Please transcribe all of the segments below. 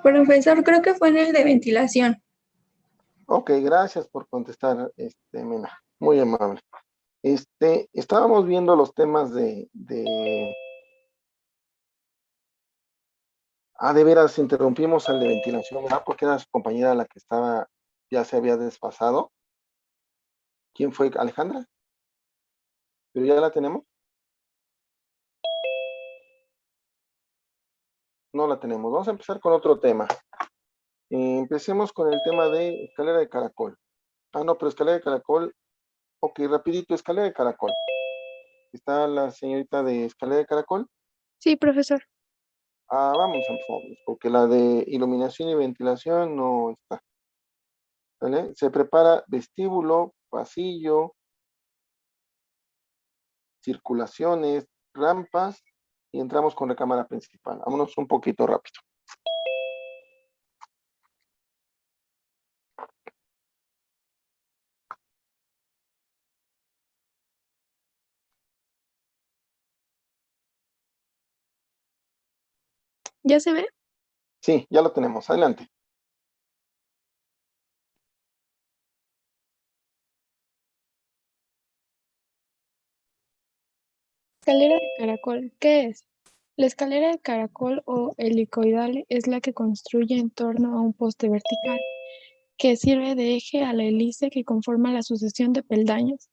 Profesor, creo que fue en el de ventilación. Ok, gracias por contestar, Mena. Muy amable. Estábamos viendo los temas de veras, interrumpimos al de ventilación, ¿verdad? Porque era su compañera la que ya se había desfasado. ¿Quién fue? ¿Alejandra? ¿Pero ya la tenemos? No la tenemos. Vamos a empezar con otro tema. Empecemos con el tema de escalera de caracol. Ah, no, pero escalera de caracol. Ok, rapidito, escalera de caracol. ¿Está la señorita de escalera de caracol? Sí, profesor. Ah, vamos a favor, porque la de iluminación y ventilación no está. ¿Vale? Se prepara vestíbulo, pasillo, circulaciones, rampas y entramos con la cámara principal. Vámonos un poquito rápido. ¿Ya se ve? Sí, ya lo tenemos. Adelante. Escalera de caracol, ¿qué es? La escalera de caracol o helicoidal es la que construye en torno a un poste vertical, que sirve de eje a la hélice que conforma la sucesión de peldaños.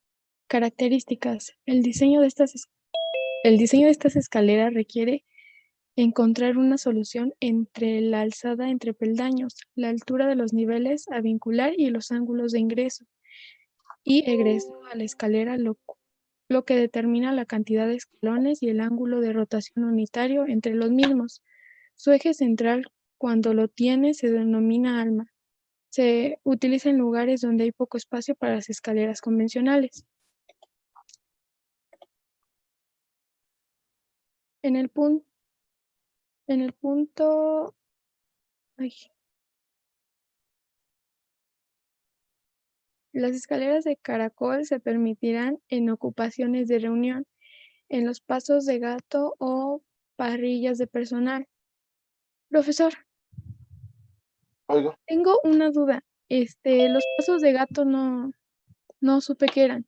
Características. El diseño de estas escaleras requiere encontrar una solución entre la alzada entre peldaños, la altura de los niveles a vincular y los ángulos de ingreso y egreso a la escalera, lo que determina la cantidad de escalones y el ángulo de rotación unitario entre los mismos. Su eje central, cuando lo tiene, se denomina alma. Se utiliza en lugares donde hay poco espacio para las escaleras convencionales. En el, pun- en el punto... ay, las escaleras de caracol se permitirán en ocupaciones de reunión, en los pasos de gato o parrillas de personal. Profesor, Oigo. tengo una duda. Los pasos de gato no supe qué eran.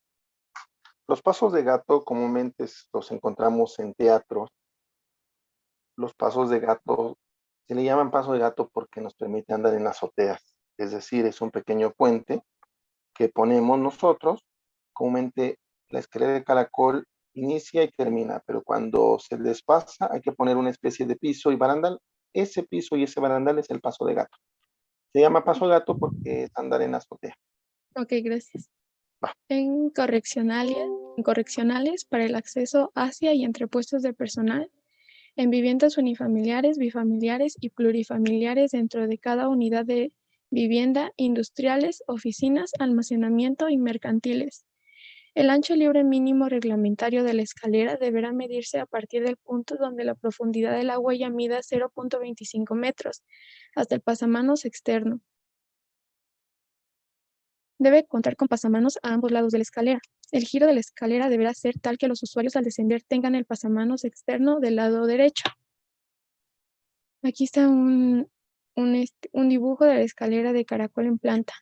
Los pasos de gato comúnmente los encontramos en teatros. Los pasos de gato se le llaman paso de gato porque nos permite andar en azoteas. Es decir, es un pequeño puente que ponemos nosotros. Comúnmente la escalera de caracol inicia y termina, pero cuando se despasa hay que poner una especie de piso y barandal. Ese piso y ese barandal es el paso de gato. Se llama paso de gato porque es andar en azotea. Ok, gracias. Va. En correccionales para el acceso hacia y entre puestos de personal, en viviendas unifamiliares, bifamiliares y plurifamiliares dentro de cada unidad de vivienda, industriales, oficinas, almacenamiento y mercantiles. El ancho libre mínimo reglamentario de la escalera deberá medirse a partir del punto donde la profundidad de la huella mida 0.25 metros hasta el pasamanos externo. Debe contar con pasamanos a ambos lados de la escalera. El giro de la escalera deberá ser tal que los usuarios al descender tengan el pasamanos externo del lado derecho. Aquí está un dibujo de la escalera de caracol en planta.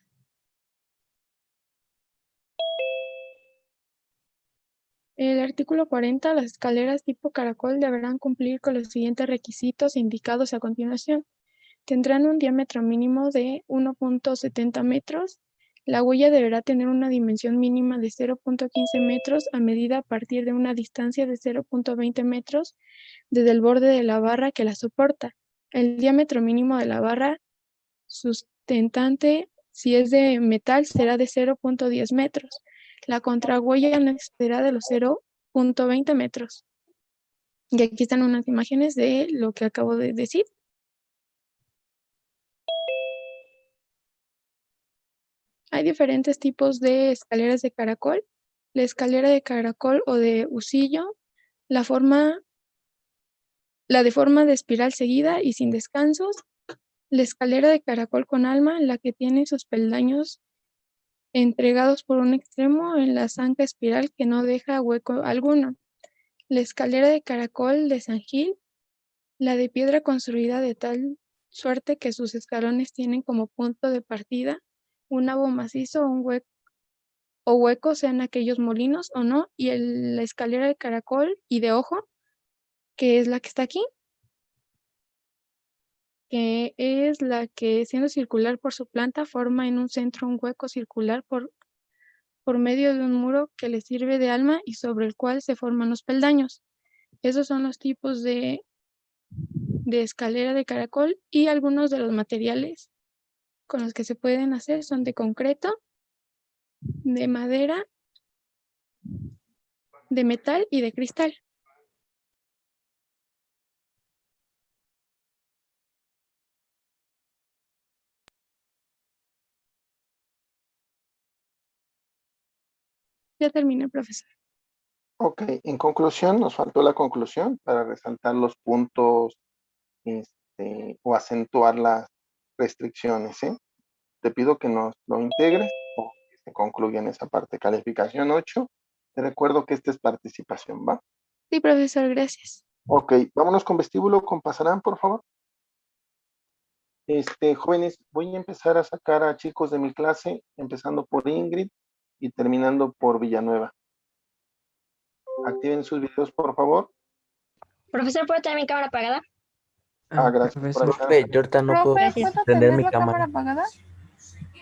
El artículo 40, las escaleras tipo caracol deberán cumplir con los siguientes requisitos indicados a continuación. Tendrán un diámetro mínimo de 1.70 metros. La huella deberá tener una dimensión mínima de 0.15 metros a medida a partir de una distancia de 0.20 metros desde el borde de la barra que la soporta. El diámetro mínimo de la barra sustentante, si es de metal, será de 0.10 metros. La contrahuella no excederá de los 0.20 metros. Y aquí están unas imágenes de lo que acabo de decir. Hay diferentes tipos de escaleras de caracol. La escalera de caracol o de husillo, la de forma de espiral seguida y sin descansos. La escalera de caracol con alma, la que tiene sus peldaños entregados por un extremo en la zanca espiral que no deja hueco alguno. La escalera de caracol de San Gil, la de piedra construida de tal suerte que sus escalones tienen como punto de partida un nabo macizo o hueco, sean aquellos molinos o no, y la escalera de caracol y de ojo, que es la que está aquí, que es la que, siendo circular por su planta, forma en un centro un hueco circular por medio de un muro que le sirve de alma y sobre el cual se forman los peldaños. Esos son los tipos de escalera de caracol, y algunos de los materiales con los que se pueden hacer son de concreto, de madera, de metal y de cristal. Ya terminé, profesor. Ok, en conclusión, nos faltó la conclusión para resaltar los puntos o acentuar las restricciones, ¿sí? Te pido que nos lo integres o que se concluya en esa parte. Calificación 8. Te recuerdo que esta es participación, ¿va? Sí, profesor, gracias. Ok, vámonos con vestíbulo, con Pasarán, por favor. Jóvenes, voy a empezar a sacar a chicos de mi clase, empezando por Ingrid y terminando por Villanueva. Activen sus videos, por favor. Profesor, ¿puedo tener mi cámara apagada? Gracias por Profesor, avisar. profe, yo ahorita no puedo Gracias. ¿puedo prender tener mi la cámara cámara. apagada?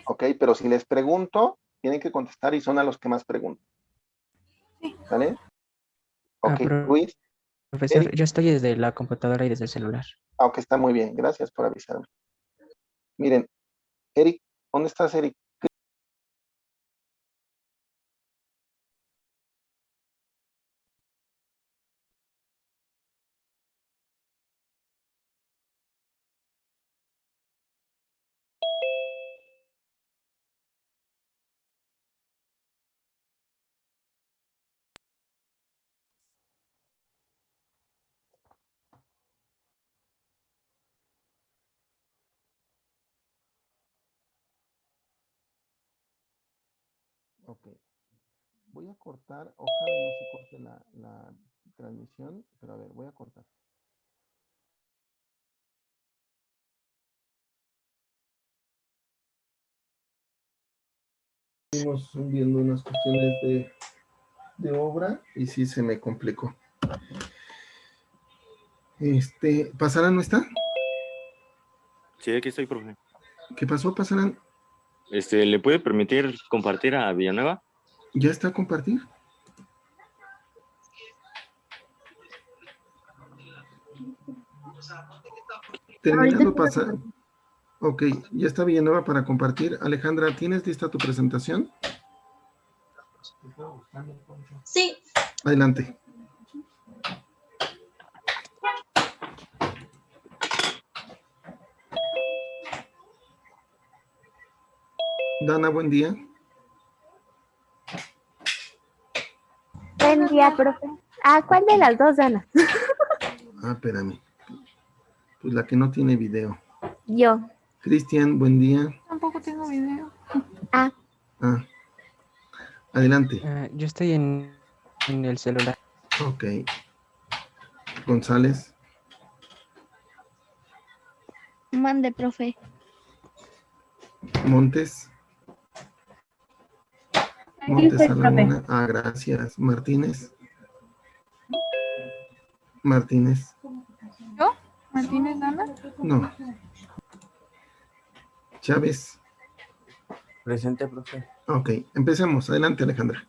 Ok, pero si les pregunto, tienen que contestar y son a los que más preguntan. Sí. ¿Vale? Ok, Luis. Profesor, Eric. yo estoy desde la computadora y desde el celular. Ok, está muy bien. Gracias por avisarme. Miren, Eric, ¿dónde estás, Eric? Ok. Voy a cortar, ojalá no se corte la transmisión, pero a ver, voy a cortar. Estuvimos viendo unas cuestiones de obra y sí se me complicó. ¿Pasarán no está? Sí, aquí estoy, profe. ¿Qué pasó, Pasarán? ¿Le puede permitir compartir a Villanueva? ¿Ya está a compartir? Terminando pasar. Ok, ya está Villanueva para compartir. Alejandra, ¿tienes lista tu presentación? Sí. Adelante. Dana, buen día. Buen día, profe. ¿Cuál de las dos, Dana? Espérame. Pues la que no tiene video. Yo. Cristian, buen día. Tampoco tengo video. Adelante. Yo estoy en el celular. Ok. González. Mande, profe. Montes. Montes a la una. Gracias. Martínez. Martínez. ¿Yo? ¿Martínez Dana? No. Chávez. Presente, profe. Ok, empecemos. Adelante, Alejandra.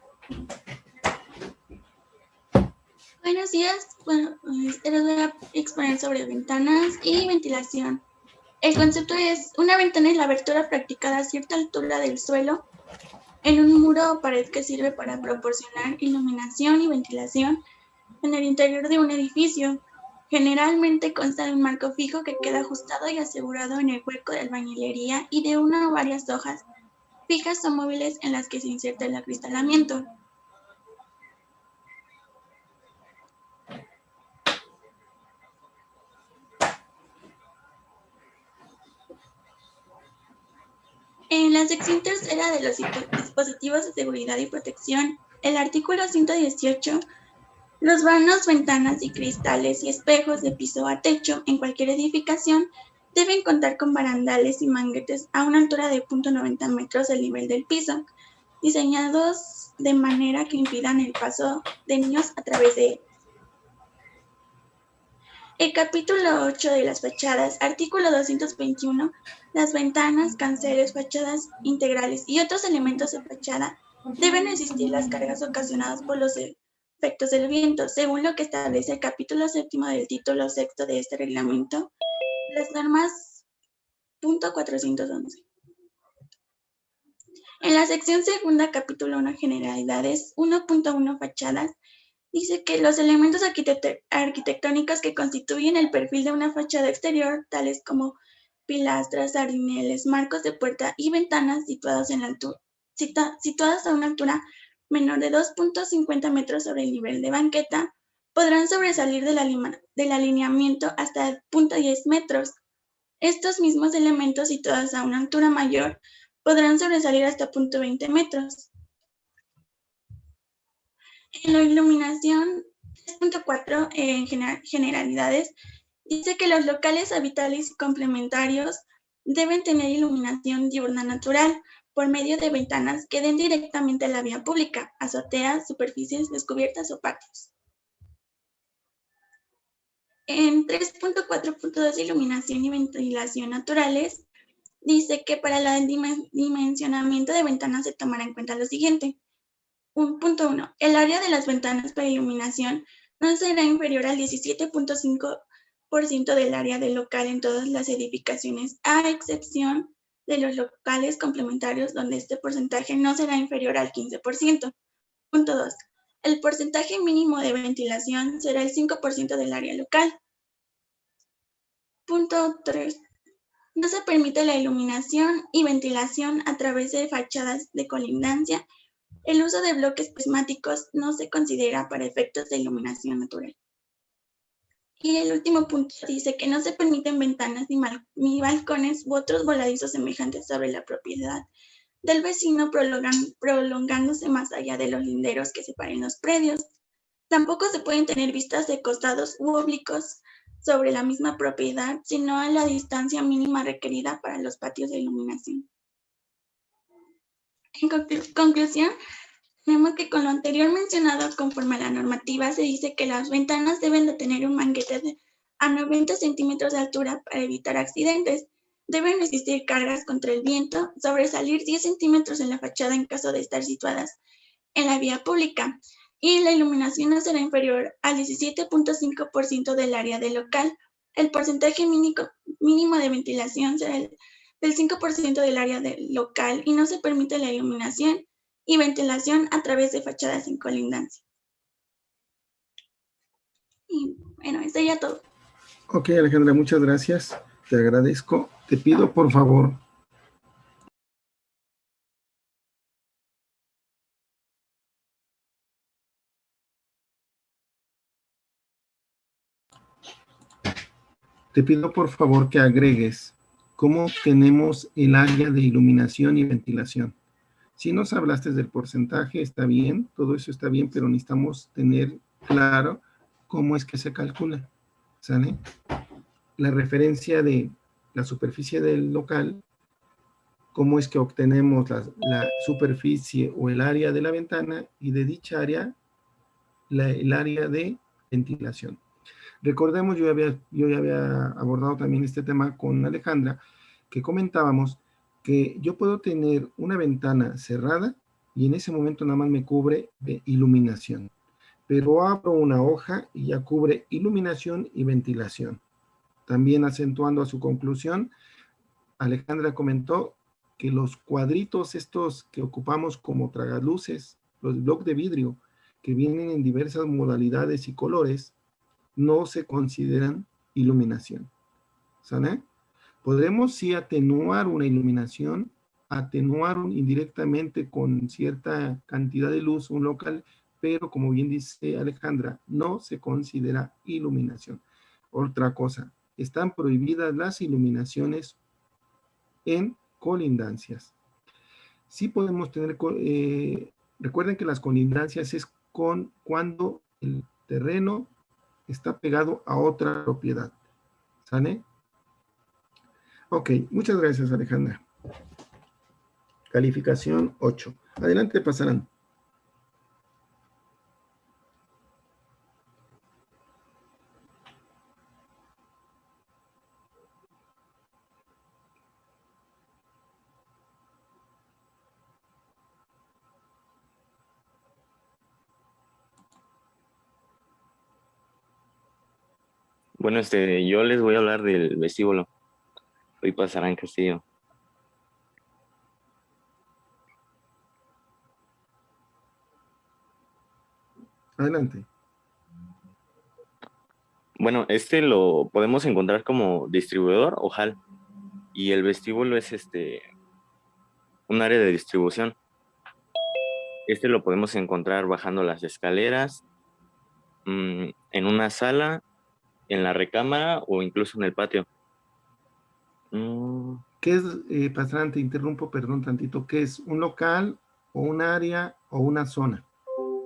Buenos días. Bueno, les voy a exponer sobre ventanas y ventilación. El concepto es: una ventana es la abertura practicada a cierta altura del suelo en un muro o pared que sirve para proporcionar iluminación y ventilación en el interior de un edificio. Generalmente consta de un marco fijo que queda ajustado y asegurado en el hueco de albañilería y de una o varias hojas fijas o móviles en las que se inserta el acristalamiento. En la sección tercera de los dispositivos de seguridad y protección, el artículo 118, los vanos, ventanas y cristales y espejos de piso a techo en cualquier edificación deben contar con barandales y manguetes a una altura de 0.90 metros del nivel del piso, diseñados de manera que impidan el paso de niños a través de ellos. El capítulo 8 de las fachadas, artículo 221, las ventanas, canceles, fachadas integrales y otros elementos de fachada deben resistir las cargas ocasionadas por los efectos del viento, según lo que establece el capítulo 7 del título 6 de este reglamento, las normas .411. En la sección segunda, capítulo 1, generalidades, 1.1, fachadas, dice que los elementos arquitectónicos que constituyen el perfil de una fachada exterior, tales como pilastras, sardineles, marcos de puerta y ventanas situadas a una altura menor de 2.50 metros sobre el nivel de banqueta, podrán sobresalir del alineamiento hasta 0.10 metros. Estos mismos elementos situados a una altura mayor podrán sobresalir hasta 0.20 metros. En la iluminación 3.4, en generalidades, dice que los locales habitables y complementarios deben tener iluminación diurna natural por medio de ventanas que den directamente a la vía pública, azoteas, superficies descubiertas o patios. En 3.4.2, iluminación y ventilación naturales, dice que para el dimensionamiento de ventanas se tomará en cuenta lo siguiente. 1.1. El área de las ventanas para iluminación no será inferior al 17.5% del área del local en todas las edificaciones, a excepción de los locales complementarios donde este porcentaje no será inferior al 15%. Punto 2. El porcentaje mínimo de ventilación será el 5% del área local. Punto 3. No se permite la iluminación y ventilación a través de fachadas de colindancia. El uso de bloques prismáticos no se considera para efectos de iluminación natural. Y el último punto dice que no se permiten ventanas ni balcones u otros voladizos semejantes sobre la propiedad del vecino, prolongándose más allá de los linderos que separen los predios. Tampoco se pueden tener vistas de costados u oblicuos sobre la misma propiedad, sino a la distancia mínima requerida para los patios de iluminación. En conclusión, tenemos que con lo anterior mencionado, conforme a la normativa, se dice que las ventanas deben de tener un manguete a 90 centímetros de altura para evitar accidentes. Deben resistir cargas contra el viento, sobresalir 10 centímetros en la fachada en caso de estar situadas en la vía pública, y la iluminación no será inferior al 17.5% del área del local. El porcentaje mínimo de ventilación será del 5% del área del local y no se permite la iluminación y ventilación a través de fachadas en colindancia. Y bueno, eso ya todo. Ok, Alejandra, muchas gracias. Te agradezco. Te pido, por favor, que agregues cómo tenemos el área de iluminación y ventilación. Si nos hablaste del porcentaje, está bien, todo eso está bien, pero necesitamos tener claro cómo es que se calcula, ¿sale? La referencia de la superficie del local, cómo es que obtenemos la superficie o el área de la ventana y de dicha área, el área de ventilación. Recordemos, yo ya había abordado también este tema con Alejandra, que comentábamos que yo puedo tener una ventana cerrada y en ese momento nada más me cubre de iluminación, pero abro una hoja y ya cubre iluminación y ventilación. También acentuando a su conclusión, Alejandra comentó que los cuadritos estos que ocupamos como tragaluces, los bloques de vidrio, que vienen en diversas modalidades y colores, no se consideran iluminación. ¿Sale? Podremos sí atenuar una iluminación, atenuar indirectamente con cierta cantidad de luz un local, pero como bien dice Alejandra, no se considera iluminación. Otra cosa, están prohibidas las iluminaciones en colindancias. Sí podemos tener, recuerden que las colindancias es cuando el terreno está pegado a otra propiedad, ¿sale? Ok, muchas gracias, Alejandra. Calificación 8. Adelante, Pasarán. Bueno, yo les voy a hablar del vestíbulo. Hoy Pasarán Castillo. Adelante. Bueno, lo podemos encontrar como distribuidor o hall. Y el vestíbulo es un área de distribución. Lo podemos encontrar bajando las escaleras, en una sala, en la recámara o incluso en el patio. ¿Qué es, Pasarán, te interrumpo, perdón tantito, ¿qué es? ¿Un local o un área o una zona?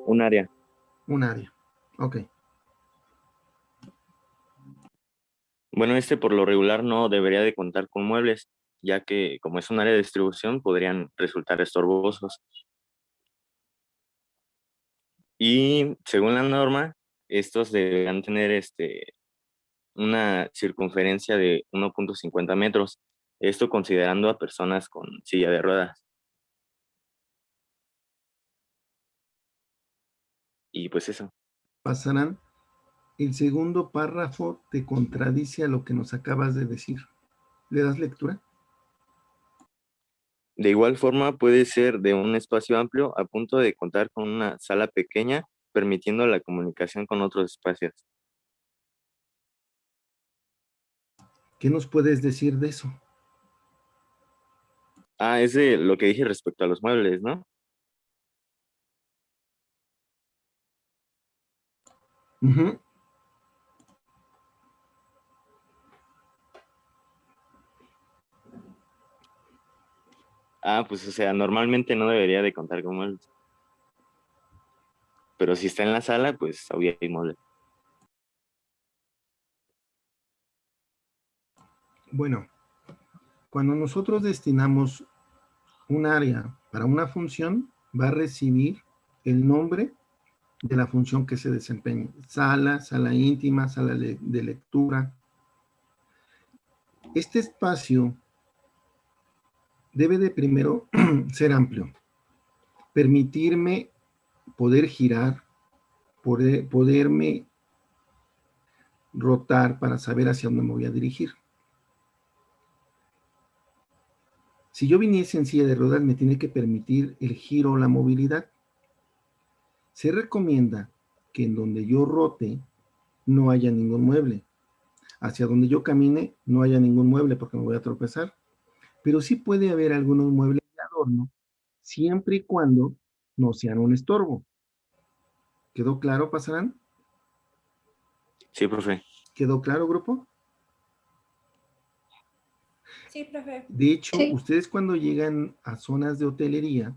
Un área. Un área, ok. Bueno, por lo regular no debería de contar con muebles, ya que como es un área de distribución podrían resultar estorbosos. Y según la norma, estos deberán tener una circunferencia de 1.50 metros, esto considerando a personas con silla de ruedas. Y pues eso. Pasarán, el segundo párrafo te contradice a lo que nos acabas de decir. ¿Le das lectura? De igual forma, puede ser de un espacio amplio a punto de contar con una sala pequeña, permitiendo la comunicación con otros espacios. ¿Qué nos puedes decir de eso? Es de lo que dije respecto a los muebles, ¿no? Uh-huh. Pues o sea, normalmente no debería de contar con muebles. Pero si está en la sala, pues había muebles. Bueno, cuando nosotros destinamos un área para una función, va a recibir el nombre de la función que se desempeñe. Sala, sala íntima, sala de lectura. Este espacio debe de primero ser amplio, permitirme poder girar, poderme rotar para saber hacia dónde me voy a dirigir. Si yo viniese en silla de ruedas, me tiene que permitir el giro o la movilidad. Se recomienda que en donde yo rote no haya ningún mueble. Hacia donde yo camine no haya ningún mueble porque me voy a tropezar. Pero sí puede haber algunos muebles de adorno, siempre y cuando no sean un estorbo. ¿Quedó claro, Pasarán? Sí, profe. ¿Quedó claro, grupo? Sí, profe. De hecho, Sí. ustedes cuando llegan a zonas de hotelería,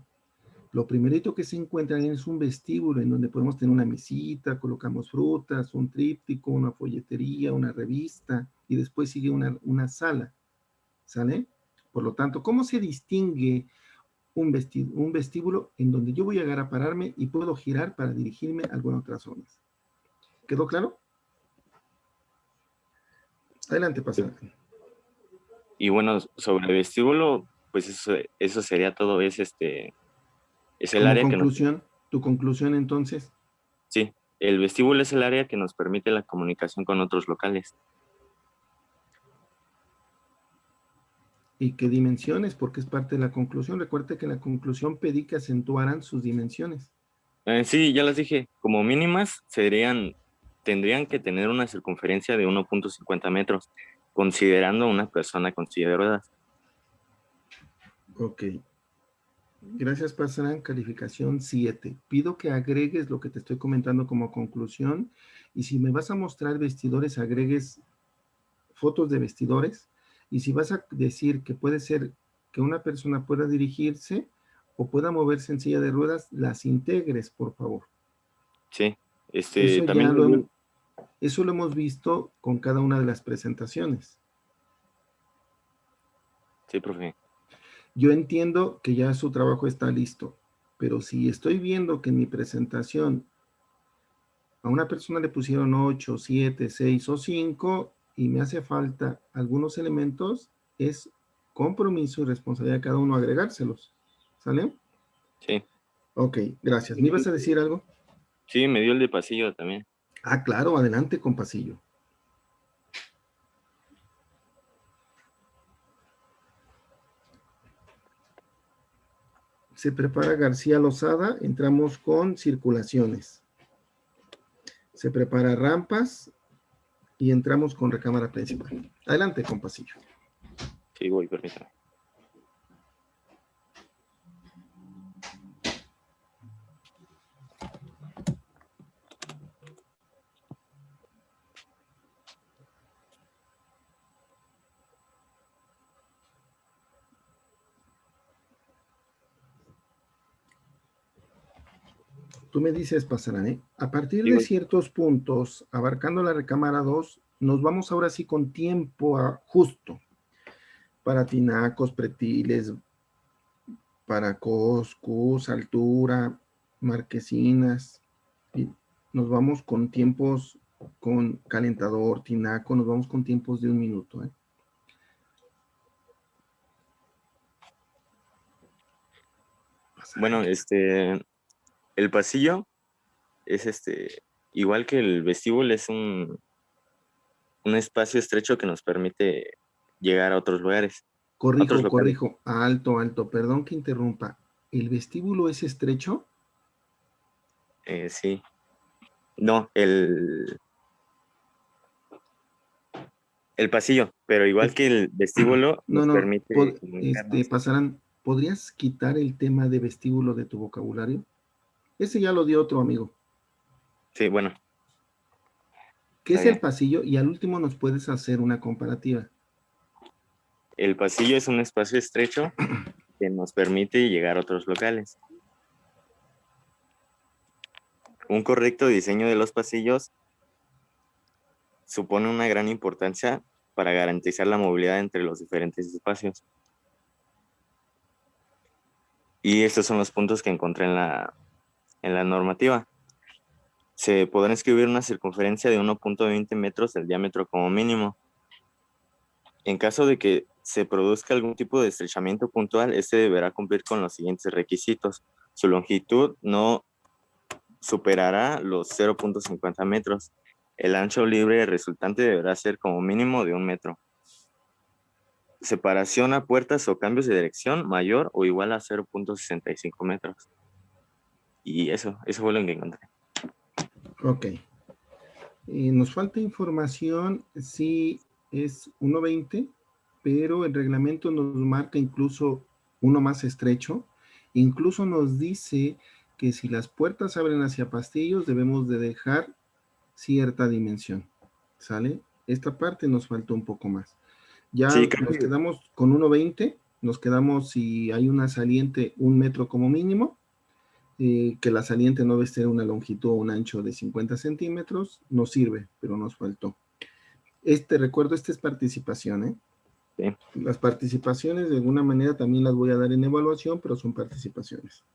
lo primerito que se encuentran es un vestíbulo en donde podemos tener una mesita, colocamos frutas, un tríptico, una folletería, una revista, y después sigue una sala, ¿sale? Por lo tanto, ¿cómo se distingue un vestíbulo en donde yo voy a llegar a pararme y puedo girar para dirigirme a alguna otra zona? ¿Quedó claro? Adelante, Pasarán. Y bueno, sobre el vestíbulo, pues eso sería todo, es el Como área conclusión, tu conclusión entonces. Sí, el vestíbulo es el área que nos permite la comunicación con otros locales. ¿Y qué dimensiones? Porque es parte de la conclusión. Recuerde que en la conclusión pedí que acentuaran sus dimensiones. Sí, ya las dije, como mínimas tendrían que tener una circunferencia de 1.50 metros, considerando una persona con silla de ruedas. Ok. Gracias, Pasarán. Calificación 7. Pido que agregues lo que te estoy comentando como conclusión. Y si me vas a mostrar vestidores, agregues fotos de vestidores. Y si vas a decir que puede ser que una persona pueda dirigirse o pueda moverse en silla de ruedas, las integres, por favor. Sí, Eso también eso lo hemos visto con cada una de las presentaciones. Sí, profe. Yo entiendo que ya su trabajo está listo, pero si estoy viendo que en mi presentación a una persona le pusieron 8, 7, 6 o 5 y me hace falta algunos elementos, es compromiso y responsabilidad de cada uno agregárselos. ¿Sale? Sí. Ok, gracias. ¿Me ibas a decir algo? Sí, me dio el de pasillo también. Ah, claro, adelante con pasillo. Se prepara García Lozada, entramos con circulaciones. Se prepara rampas y entramos con recámara principal. Adelante con pasillo. Sí, voy, permítame. Tú me dices, pasarán, ¿eh? A partir Sí, de voy. ciertos puntos, abarcando la recámara 2, nos vamos ahora sí con tiempo justo para tinacos, pretiles, para coscus, altura, marquesinas. Y nos vamos con tiempos, con calentador, tinaco, nos vamos con tiempos de 1 minuto, ¿eh? Bueno, el pasillo es igual que el vestíbulo, es un espacio estrecho que nos permite llegar a otros lugares, a otros locales. Corrijo, alto, perdón que interrumpa. ¿El vestíbulo es estrecho? Sí. No, el pasillo, pero igual que el vestíbulo No, nos permite comunicarnos. pasarán, ¿podrías quitar el tema de vestíbulo de tu vocabulario? Ese ya lo dio otro amigo. Sí, bueno. ¿Qué Está es el bien. pasillo? Y al último nos puedes hacer una comparativa. El pasillo es un espacio estrecho que nos permite llegar a otros locales. Un correcto diseño de los pasillos supone una gran importancia para garantizar la movilidad entre los diferentes espacios. Y estos son los puntos que encontré en la normativa. Se podrá escribir una circunferencia de 1.20 metros de diámetro como mínimo. En caso de que se produzca algún tipo de estrechamiento puntual, este deberá cumplir con los siguientes requisitos. Su longitud no superará los 0.50 metros. El ancho libre resultante deberá ser como mínimo de 1 metro. Separación a puertas o cambios de dirección mayor o igual a 0.65 metros. Y eso fue lo que encontré. Ok. Nos falta información si es 1.20, pero el reglamento nos marca incluso uno más estrecho. Incluso nos dice que si las puertas abren hacia pastillos, debemos de dejar cierta dimensión. ¿Sale? Esta parte nos faltó un poco más. Ya Sí, nos quedamos con 1.20, nos quedamos si hay una saliente 1 metro como mínimo, que la saliente no debe ser una longitud o un ancho de 50 centímetros, nos sirve, pero nos faltó. Recuerdo, esta es participación, ¿eh? Sí. Las participaciones de alguna manera también las voy a dar en evaluación, pero son participaciones.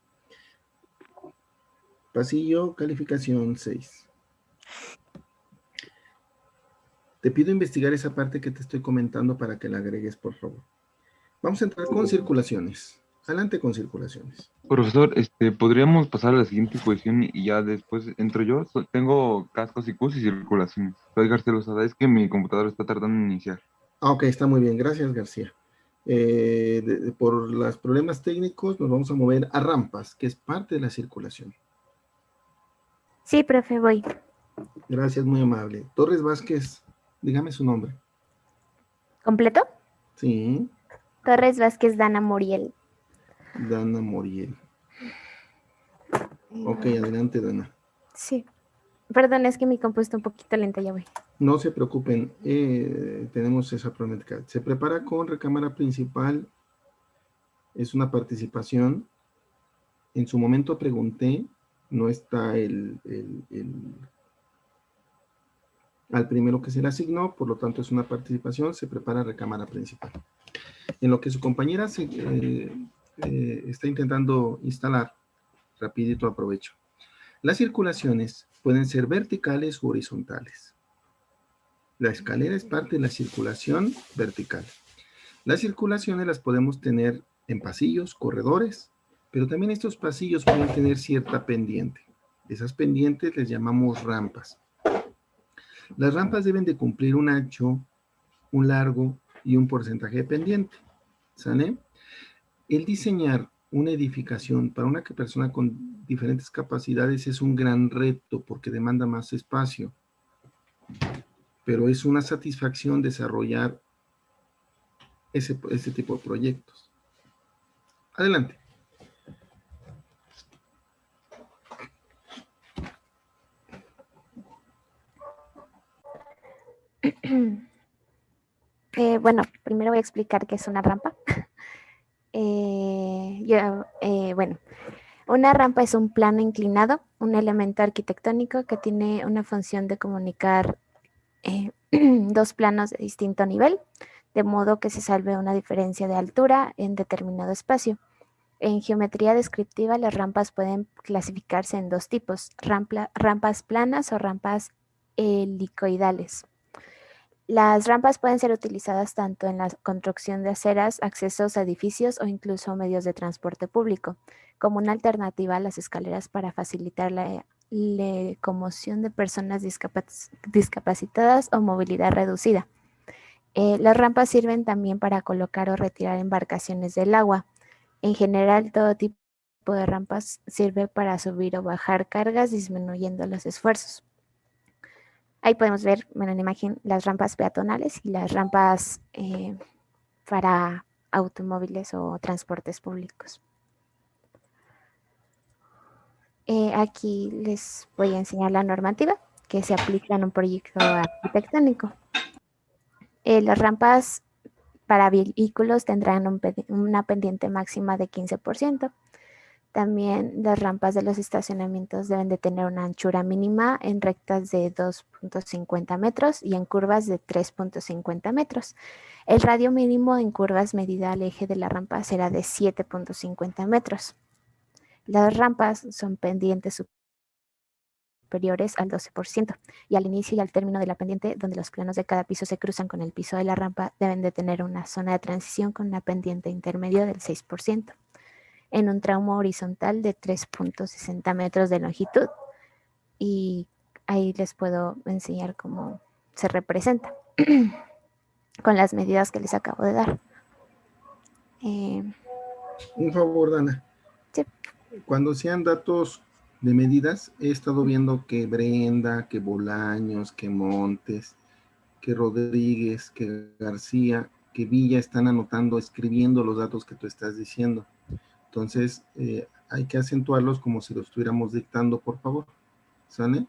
Pasillo, calificación 6. Te pido investigar esa parte que te estoy comentando para que la agregues, por favor. Vamos a entrar con circulaciones. Adelante con circulaciones. Profesor, podríamos pasar a la siguiente posición y ya después entro yo. Tengo cascos y CUS y circulaciones. Soy García Lozada, es que mi computadora está tardando en iniciar. Ah, ok, está muy bien. Gracias, García. Por los problemas técnicos nos vamos a mover a rampas, que es parte de la circulación. Sí, profe, voy. Gracias, muy amable. Torres Vázquez, dígame su nombre. ¿Completo? Sí. Torres Vázquez Dana Moriel. Dana Moriel. Ok, adelante, Dana. Sí. Perdón, es que mi compu está un poquito lenta, ya voy. No se preocupen, tenemos esa problemática. Se prepara con recámara principal, es una participación. En su momento pregunté, no está al primero que se le asignó, por lo tanto es una participación, se prepara recámara principal. En lo que su compañera está intentando instalar, rapidito aprovecho. Las circulaciones pueden ser verticales o horizontales. La escalera es parte de la circulación vertical. Las circulaciones las podemos tener en pasillos, corredores, pero también estos pasillos pueden tener cierta pendiente. Esas pendientes les llamamos rampas. Las rampas deben de cumplir un ancho, un largo y un porcentaje de pendiente. ¿Sale? El diseñar una edificación para una persona con diferentes capacidades es un gran reto porque demanda más espacio. Pero es una satisfacción desarrollar ese tipo de proyectos. Adelante. Bueno, primero voy a explicar qué es una rampa. Bueno, una rampa es un plano inclinado, un elemento arquitectónico que tiene una función de comunicar dos planos de distinto nivel, de modo que se salve una diferencia de altura en determinado espacio. En geometría descriptiva, las rampas pueden clasificarse en dos tipos, rampas planas o rampas helicoidales. Las rampas pueden ser utilizadas tanto en la construcción de aceras, accesos a edificios o incluso medios de transporte público, como una alternativa a las escaleras para facilitar la locomoción de personas discapacitadas o movilidad reducida. Las rampas sirven también para colocar o retirar embarcaciones del agua. En general, todo tipo de rampas sirve para subir o bajar cargas, disminuyendo los esfuerzos. Ahí podemos ver en la imagen las rampas peatonales y las rampas para automóviles o transportes públicos. Aquí les voy a enseñar la normativa que se aplica en un proyecto arquitectónico. Las rampas para vehículos tendrán una pendiente máxima de 15%. También las rampas de los estacionamientos deben de tener una anchura mínima en rectas de 2.50 metros y en curvas de 3.50 metros. El radio mínimo en curvas medida al eje de la rampa será de 7.50 metros. Las rampas son pendientes superiores al 12% y al inicio y al término de la pendiente, donde los planos de cada piso se cruzan con el piso de la rampa, deben de tener una zona de transición con una pendiente intermedio del 6%. En un tramo horizontal de 3.60 metros de longitud. Y ahí les puedo enseñar cómo se representa con las medidas que les acabo de dar. Un favor, Dana. Sí. Cuando sean datos de medidas, he estado viendo que Brenda, que Bolaños, que Montes, que Rodríguez, que García, que Villa están anotando, escribiendo los datos que tú estás diciendo. Entonces, hay que acentuarlos como si los estuviéramos dictando, por favor. ¿Sale?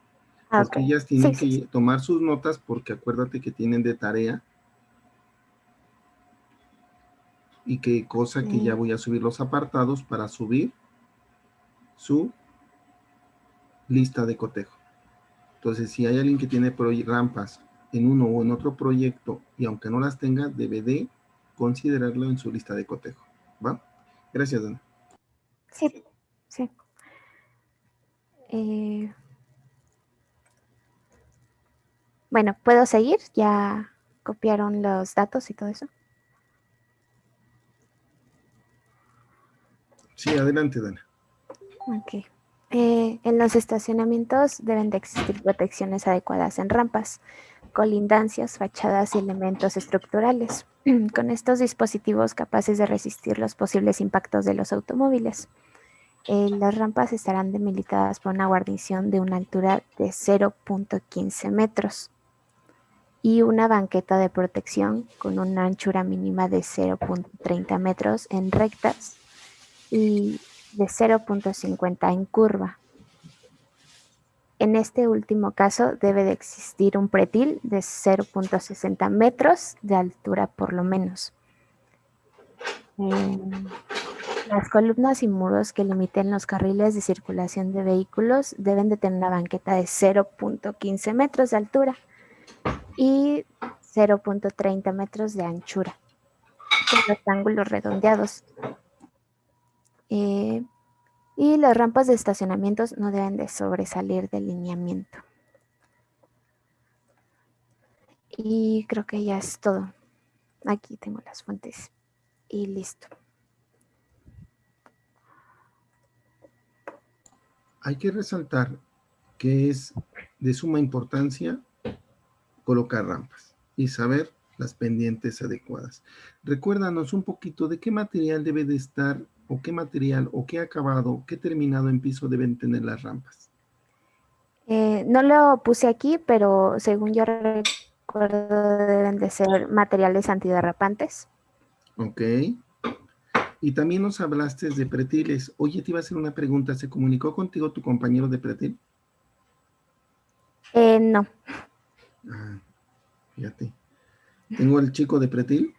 Porque Okay. ellas tienen que tomar sus notas porque acuérdate que tienen de tarea y que cosa que ya voy a subir los apartados para subir su lista de cotejo. Entonces, si hay alguien que tiene rampas en uno o en otro proyecto y aunque no las tenga, debe de considerarlo en su lista de cotejo. ¿Va? Gracias, Dana. Sí, sí. Bueno, ¿puedo seguir? ¿Ya copiaron los datos y todo eso? Sí, adelante, Dana. Ok. En los estacionamientos deben de existir protecciones adecuadas en rampas, colindancias, fachadas y elementos estructurales, con estos dispositivos capaces de resistir los posibles impactos de los automóviles. Las rampas estarán delimitadas por una guarnición de una altura de 0.15 metros y una banqueta de protección con una anchura mínima de 0.30 metros en rectas y de 0.50 en curva. En este último caso debe de existir un pretil de 0.60 metros de altura por lo menos. Las columnas y muros que limiten los carriles de circulación de vehículos deben de tener una banqueta de 0.15 metros de altura y 0.30 metros de anchura. con los ángulos redondeados. Y las rampas de estacionamientos no deben de sobresalir del lineamiento. Y creo que ya es todo. Aquí tengo las fuentes y listo. Hay que resaltar que es de suma importancia colocar rampas y saber las pendientes adecuadas. Recuérdanos un poquito de qué material debe de estar, o qué material, o qué acabado, qué terminado en piso deben tener las rampas. No lo puse aquí, pero según yo recuerdo deben de ser materiales antiderrapantes. Ok. Y también nos hablaste de pretiles. Oye, te iba a hacer una pregunta. ¿Se comunicó contigo tu compañero de pretil? No. Ah, fíjate. ¿Tengo al chico de pretil?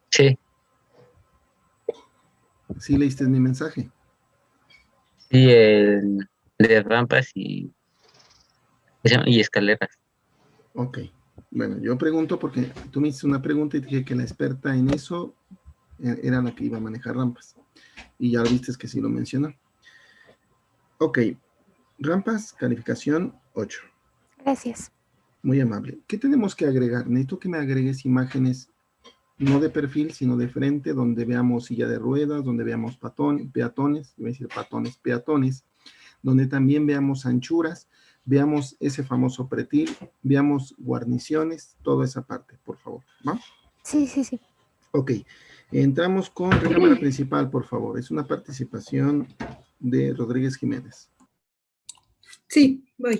Sí, ¿Sí leíste mi mensaje? sí, el de rampas y escaleras. Ok. Bueno, yo pregunto porque tú me hiciste una pregunta y dije que la experta en eso era la que iba a manejar rampas. Y ya viste que sí lo mencionó. Ok. Rampas, calificación 8. Gracias. Muy amable. ¿Qué tenemos que agregar? Necesito que me agregues imágenes no de perfil, sino de frente, donde veamos silla de ruedas, donde veamos peatones, iba a decir peatones, donde también veamos anchuras, veamos ese famoso pretil, veamos guarniciones, toda esa parte, por favor. ¿Va? Sí, sí, sí. Ok. Entramos con recámara principal, por favor. Es una participación de Rodríguez Jiménez. Sí, voy.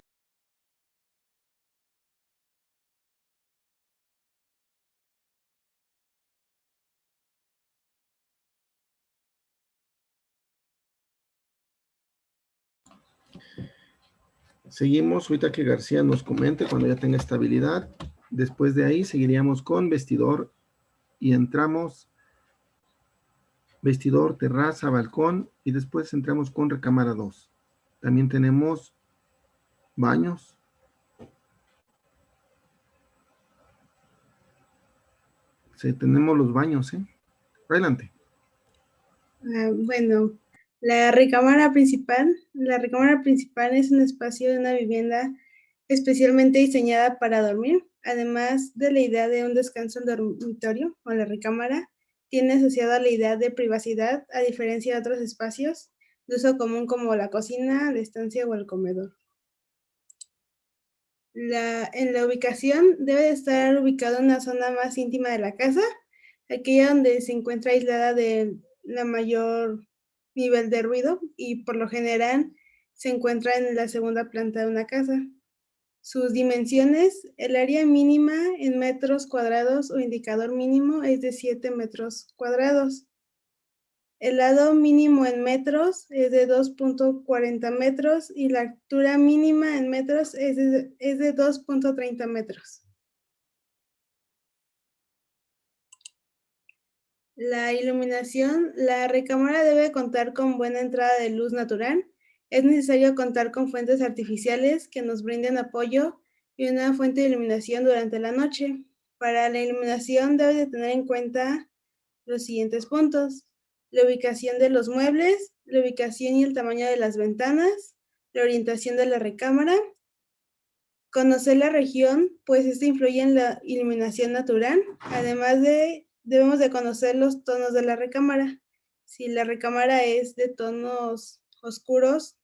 Seguimos, ahorita que García nos comente cuando ya tenga estabilidad. Después de ahí seguiríamos con vestidor y entramos vestidor, terraza, balcón y después entramos con recámara 2. También tenemos baños. Sí, tenemos los baños, ¿eh? Adelante. Bueno, la recámara principal es un espacio de una vivienda especialmente diseñada para dormir. Además de la idea de un descanso en dormitorio o la recámara, tiene asociada la idea de privacidad, a diferencia de otros espacios de uso común como la cocina, la estancia o el comedor. En la ubicación debe de estar ubicada en una zona más íntima de la casa, aquella donde se encuentra aislada de la mayor nivel de ruido y por lo general se encuentra en la segunda planta de una casa. Sus dimensiones, el área mínima en metros cuadrados o indicador mínimo es de 7 metros cuadrados. El lado mínimo en metros es de 2.40 metros y la altura mínima en metros es de 2.30 metros. La iluminación, la recámara debe contar con buena entrada de luz natural. Es necesario contar con fuentes artificiales que nos brinden apoyo y una fuente de iluminación durante la noche. Para la iluminación debe de tener en cuenta los siguientes puntos: la ubicación de los muebles, la ubicación y el tamaño de las ventanas, la orientación de la recámara, conocer la región, pues esto influye en la iluminación natural. Además debemos de conocer los tonos de la recámara. Si la recámara es de tonos oscuros,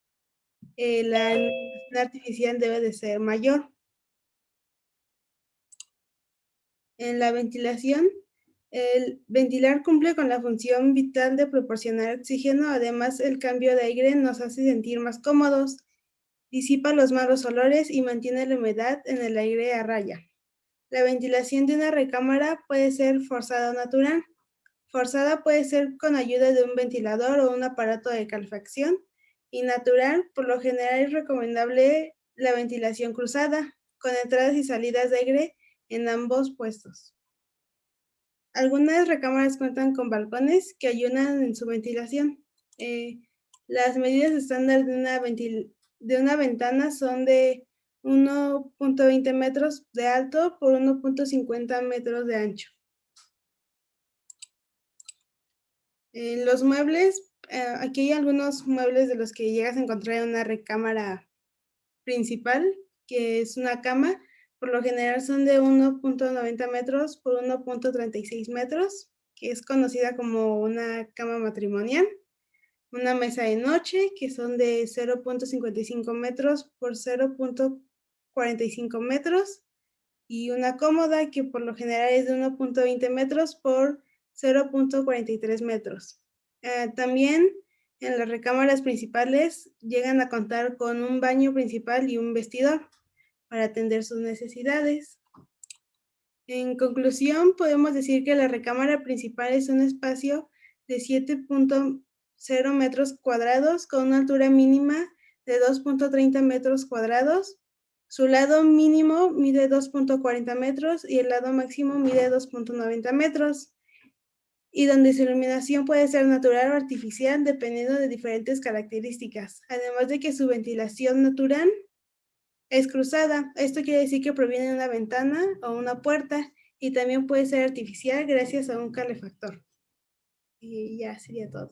la iluminación artificial debe de ser mayor. En la ventilación, el ventilar cumple con la función vital de proporcionar oxígeno. Además, el cambio de aire nos hace sentir más cómodos, disipa los malos olores y mantiene la humedad en el aire a raya. La ventilación de una recámara puede ser forzada o natural. Forzada puede ser con ayuda de un ventilador o un aparato de calefacción, y natural, por lo general es recomendable la ventilación cruzada, con entradas y salidas de aire en ambos puestos. Algunas recámaras cuentan con balcones que ayudan en su ventilación. Las medidas estándar de una ventana son de 1.20 metros de alto por 1.50 metros de ancho. Los muebles, aquí hay algunos muebles de los que llegas a encontrar en una recámara principal, que es una cama. Por lo general son de 1.90 metros por 1.36 metros, que es conocida como una cama matrimonial. Una mesa de noche, que son de 0.55 metros por 0.45 metros. Y una cómoda, que por lo general es de 1.20 metros por 0.43 metros. También en las recámaras principales llegan a contar con un baño principal y un vestidor para atender sus necesidades. En conclusión, podemos decir que la recámara principal es un espacio de 7.0 metros cuadrados con una altura mínima de 2.30 metros cuadrados. Su lado mínimo mide 2.40 metros y el lado máximo mide 2.90 metros. Y donde su iluminación puede ser natural o artificial dependiendo de diferentes características, además de que su ventilación natural es cruzada. Esto quiere decir que proviene de una ventana o una puerta, y también puede ser artificial gracias a un calefactor. Y ya sería todo.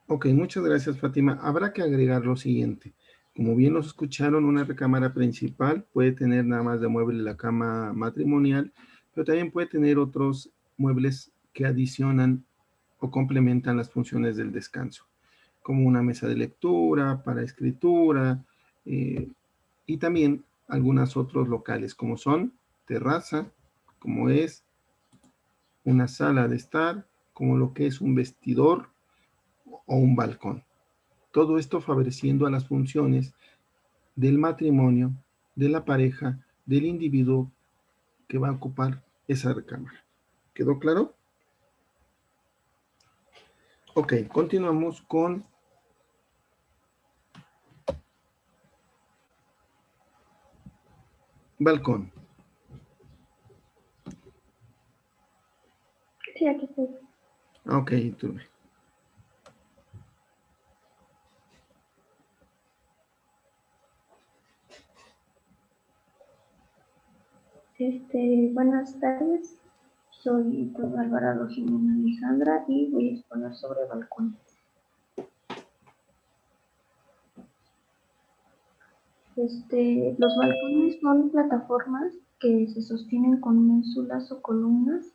Ok, muchas gracias, Fátima. Habrá que agregar lo siguiente. Como bien nos escucharon, una recámara principal puede tener nada más de mueble la cama matrimonial, pero también puede tener otros muebles que adicionan o complementan las funciones del descanso, como una mesa de lectura, para escritura, y también algunos otros locales, como son terraza, como es una sala de estar, como lo que es un vestidor o un balcón. Todo esto favoreciendo a las funciones del matrimonio, de la pareja, del individuo que va a ocupar esa recámara. ¿Quedó claro? Ok, continuamos con balcón. Sí, aquí estoy. Ok, tú. Buenas tardes. Soy Alvarado Jimena Alejandra y voy a exponer sobre balcones. Los balcones son plataformas que se sostienen con ménsulas o columnas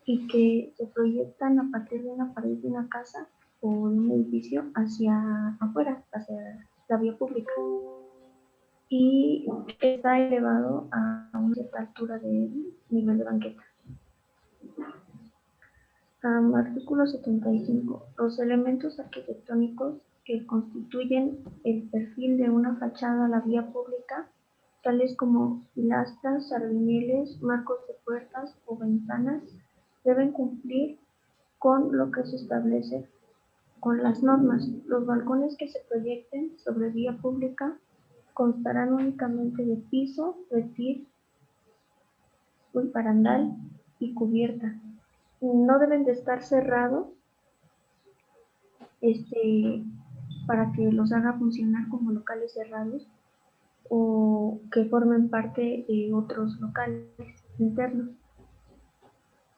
y que se proyectan a partir de una pared de una casa o de un edificio hacia afuera, hacia la vía pública. Y está elevado a una cierta altura de nivel de banqueta. Artículo 75. Los elementos arquitectónicos que constituyen el perfil de una fachada a la vía pública, tales como pilastras, sardineles, marcos de puertas o ventanas, deben cumplir con lo que se establece con las normas. Los balcones que se proyecten sobre vía pública constarán únicamente de piso, pretil, barandal y cubierta. No deben de estar cerrados para que los haga funcionar como locales cerrados o que formen parte de otros locales internos.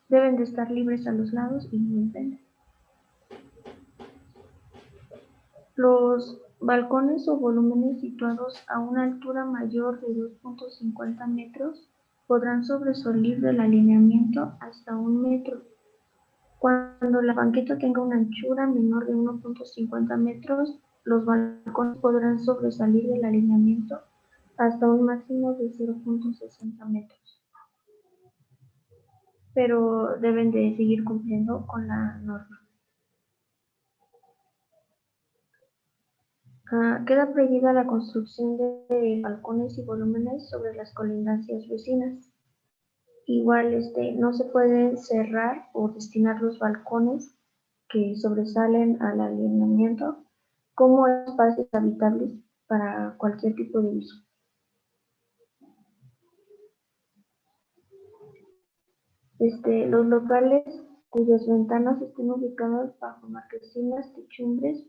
Deben de estar libres a los lados y enfrente. Los balcones o volúmenes situados a una altura mayor de 2.50 metros podrán sobresalir del alineamiento hasta 1 metro. Cuando la banqueta tenga una anchura menor de 1.50 metros, los balcones podrán sobresalir del alineamiento hasta un máximo de 0.60 metros. Pero deben de seguir cumpliendo con la norma. Queda prohibida la construcción de balcones y volúmenes sobre las colindancias vecinas. Igual, no se pueden cerrar o destinar los balcones que sobresalen al alineamiento como espacios habitables para cualquier tipo de uso. Los locales cuyas ventanas estén ubicadas bajo marquesinas, techumbres,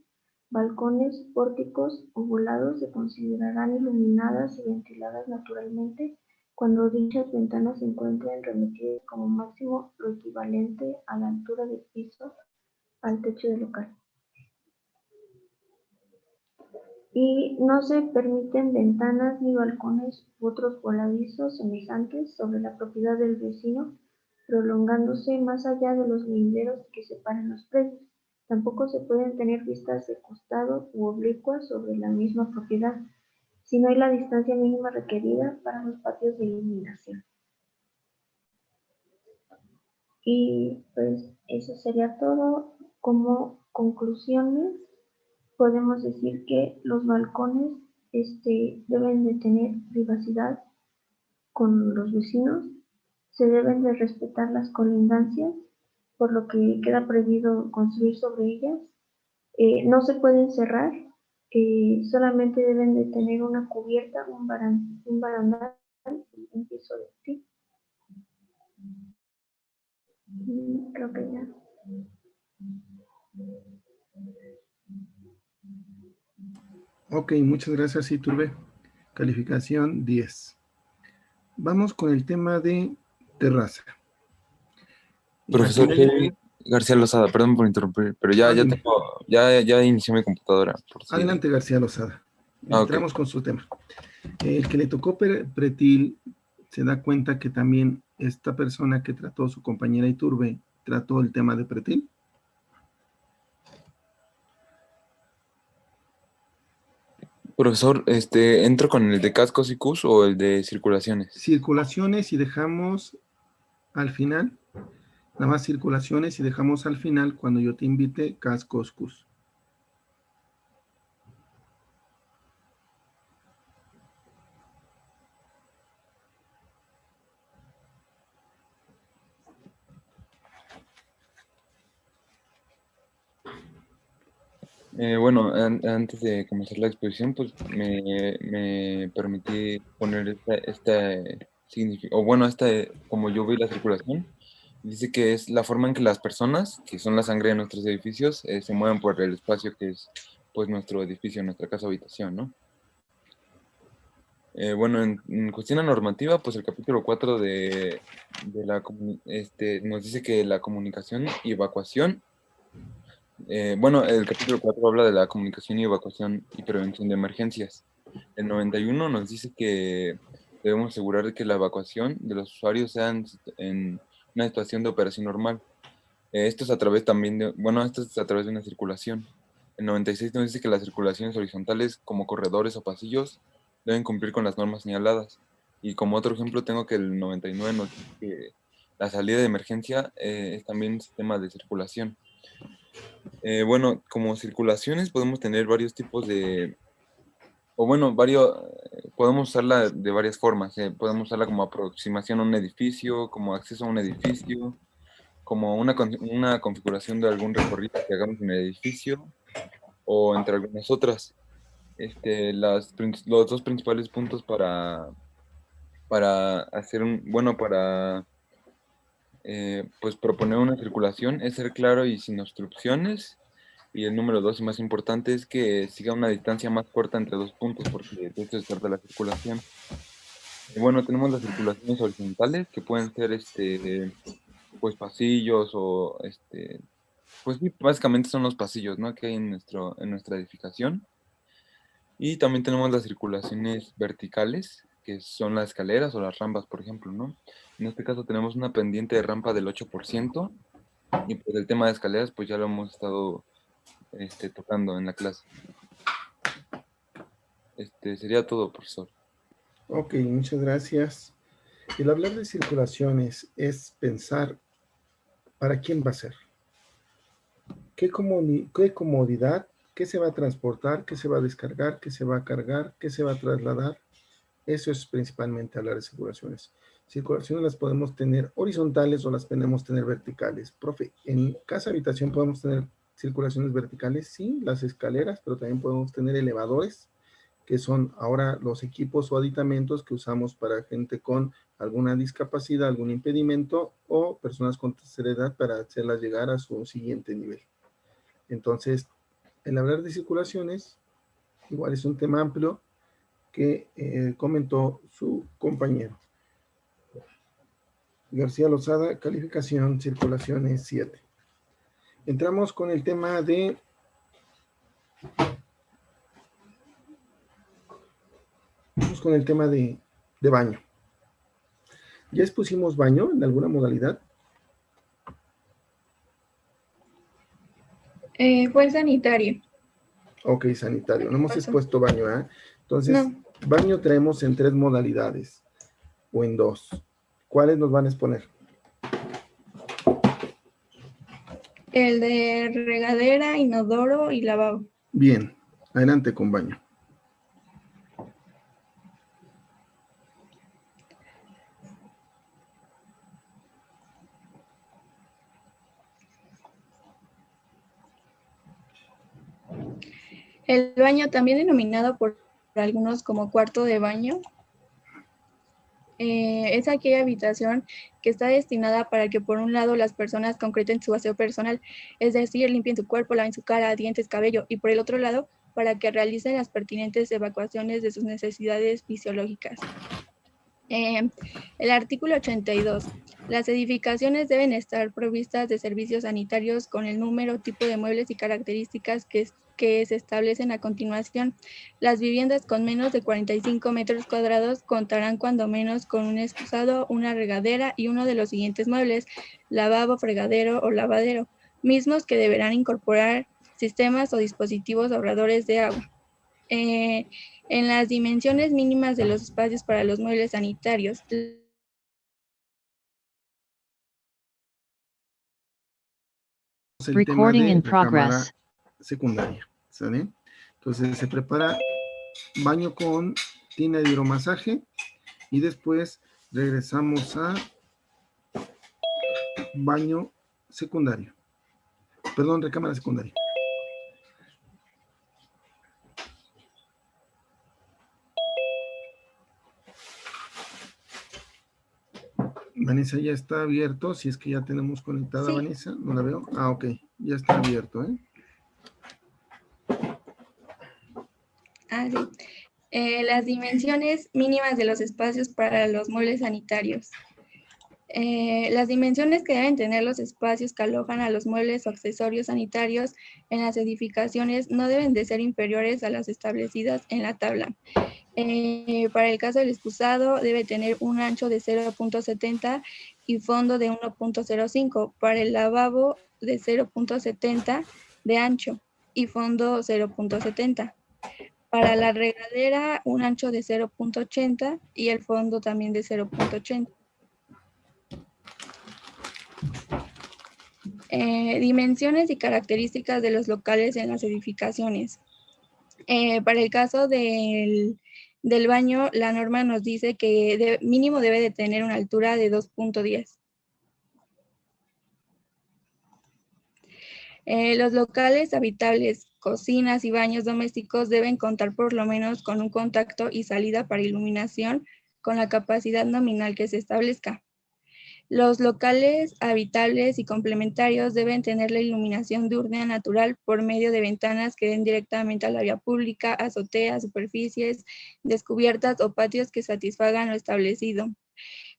balcones, pórticos o volados se considerarán iluminadas y ventiladas naturalmente cuando dichas ventanas se encuentren remitidas como máximo lo equivalente a la altura del piso al techo del local. Y no se permiten ventanas ni balcones u otros voladizos semejantes sobre la propiedad del vecino, prolongándose más allá de los linderos que separan los predios. Tampoco se pueden tener vistas de costado u oblicuas sobre la misma propiedad, si no hay la distancia mínima requerida para los patios de iluminación. Y pues eso sería todo. Como conclusiones, podemos decir que los balcones deben de tener privacidad con los vecinos, se deben de respetar las colindancias, por lo que queda prohibido construir sobre ellas. No se pueden cerrar, solamente deben de tener una cubierta, un barandal y un piso de ti. Creo que ya. Ok, muchas gracias, Iturbe. Calificación 10. Vamos con el tema de terraza. Profesor García Lozada, perdón por interrumpir, pero ya inicié mi computadora. Adelante, García Lozada. Entramos con su tema. El que le tocó pretil se da cuenta que también esta persona que trató, su compañera Iturbe, trató el tema de pretil. Profesor, ¿entro con el de cascos y Qs o el de circulaciones? Circulaciones y dejamos al final, nada más circulaciones y dejamos al final cuando yo te invite cascos Qs. Bueno, antes de comenzar la exposición, pues me permití poner como yo vi la circulación, dice que es la forma en que las personas, que son la sangre de nuestros edificios, se mueven por el espacio que es pues nuestro edificio, nuestra casa habitación, ¿no? Bueno, en cuestión normativa, pues el capítulo 4 nos dice que la comunicación y evacuación. Bueno, el capítulo 4 habla de la comunicación y evacuación y prevención de emergencias. El 91 nos dice que debemos asegurar de que la evacuación de los usuarios sea en una situación de operación normal. Esto es a través también de una circulación. El 96 nos dice que las circulaciones horizontales como corredores o pasillos deben cumplir con las normas señaladas. Y como otro ejemplo tengo que el 99 nos dice que la salida de emergencia es también un sistema de circulación. Bueno, como circulaciones podemos tener varios tipos podemos usarla de varias formas. Podemos usarla como aproximación a un edificio, como acceso a un edificio, como una configuración de algún recorrido que hagamos en el edificio, o entre algunas otras. Los dos principales puntos para hacer pues proponer una circulación es ser claro y sin obstrucciones, y el número 2 y más importante es que siga una distancia más corta entre dos puntos, porque de esto se trata la circulación. Bueno, tenemos las circulaciones horizontales que pueden ser pues pasillos o pues sí, básicamente son los pasillos, ¿no?, que hay en nuestra edificación. Y también tenemos las circulaciones verticales, que son las escaleras o las rampas, por ejemplo, ¿no? En este caso tenemos una pendiente de rampa del 8%, y pues el tema de escaleras pues ya lo hemos estado tocando en la clase. Sería todo, profesor. Ok, muchas gracias. El hablar de circulaciones es pensar para quién va a ser. ¿Qué comodidad? ¿Qué se va a transportar? ¿Qué se va a descargar? ¿Qué se va a cargar? ¿Qué se va a trasladar? Eso es principalmente hablar de circulaciones. Circulaciones las podemos tener horizontales o las podemos tener verticales. Profe, en casa habitación podemos tener circulaciones verticales, sí, las escaleras, pero también podemos tener elevadores, que son ahora los equipos o aditamentos que usamos para gente con alguna discapacidad, algún impedimento, o personas con tercera edad para hacerlas llegar a su siguiente nivel. Entonces, el hablar de circulaciones, igual es un tema amplio que comentó su compañero. García Lozada, calificación, circulación es 7. Entramos con el tema de baño. ¿Ya expusimos baño en alguna modalidad? Fue sanitario. Ok, sanitario. No hemos expuesto baño, ¿eh? Entonces, No. baño traemos en 3 modalidades o en 2. ¿Cuáles nos van a exponer? El de regadera, inodoro y lavabo. Bien, adelante con baño. El baño, también denominado por algunos como cuarto de baño, es aquella habitación que está destinada para que por un lado las personas concreten su aseo personal, es decir, limpien su cuerpo, laven su cara, dientes, cabello, y por el otro lado para que realicen las pertinentes evacuaciones de sus necesidades fisiológicas. El artículo 82. Las edificaciones deben estar provistas de servicios sanitarios con el número, tipo de muebles y características que se establecen a continuación. Las viviendas con menos de 45 metros cuadrados contarán cuando menos con un excusado, una regadera y uno de los siguientes muebles: lavabo, fregadero o lavadero, mismos que deberán incorporar sistemas o dispositivos ahorradores de agua. En las dimensiones mínimas de los espacios para los muebles sanitarios, El tema de recámara secundaria, ¿sale? Entonces se prepara baño con tina de hidromasaje y después regresamos a baño secundario. Perdón, recámara secundaria. Vanessa ya está abierto, si es que ya tenemos conectada sí. Vanessa, no la veo. Ah, ok, ya está abierto, ¿eh? Sí. Las dimensiones mínimas de los espacios para los muebles sanitarios. Las dimensiones que deben tener los espacios que alojan a los muebles o accesorios sanitarios en las edificaciones no deben de ser inferiores a las establecidas en la tabla. Para el caso del excusado, debe tener un ancho de 0.70 y fondo de 1.05. Para el lavabo, de 0.70 de ancho y fondo 0.70. Para la regadera, un ancho de 0.80 y el fondo también de 0.80. Dimensiones y características de los locales en las edificaciones. Para el caso del baño, la norma nos dice que mínimo debe de tener una altura de 2.10. Los locales habitables, cocinas y baños domésticos deben contar por lo menos con un contacto y salida para iluminación con la capacidad nominal que se establezca. Los locales habitables y complementarios deben tener la iluminación diurna natural por medio de ventanas que den directamente a la vía pública, azoteas, superficies descubiertas o patios que satisfagan lo establecido.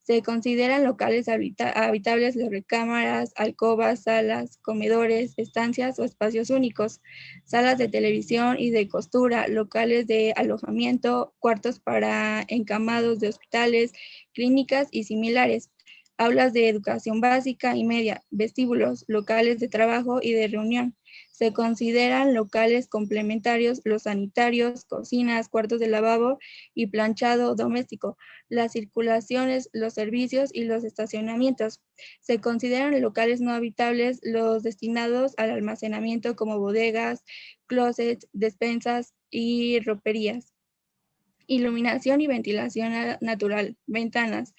Se consideran locales habitables las recámaras, alcobas, salas, comedores, estancias o espacios únicos, salas de televisión y de costura, locales de alojamiento, cuartos para encamados de hospitales, clínicas y similares, aulas de educación básica y media, vestíbulos, locales de trabajo y de reunión. Se consideran locales complementarios los sanitarios, cocinas, cuartos de lavabo y planchado doméstico, las circulaciones, los servicios y los estacionamientos. Se consideran locales no habitables los destinados al almacenamiento como bodegas, closets, despensas y roperías. Iluminación y ventilación natural, ventanas.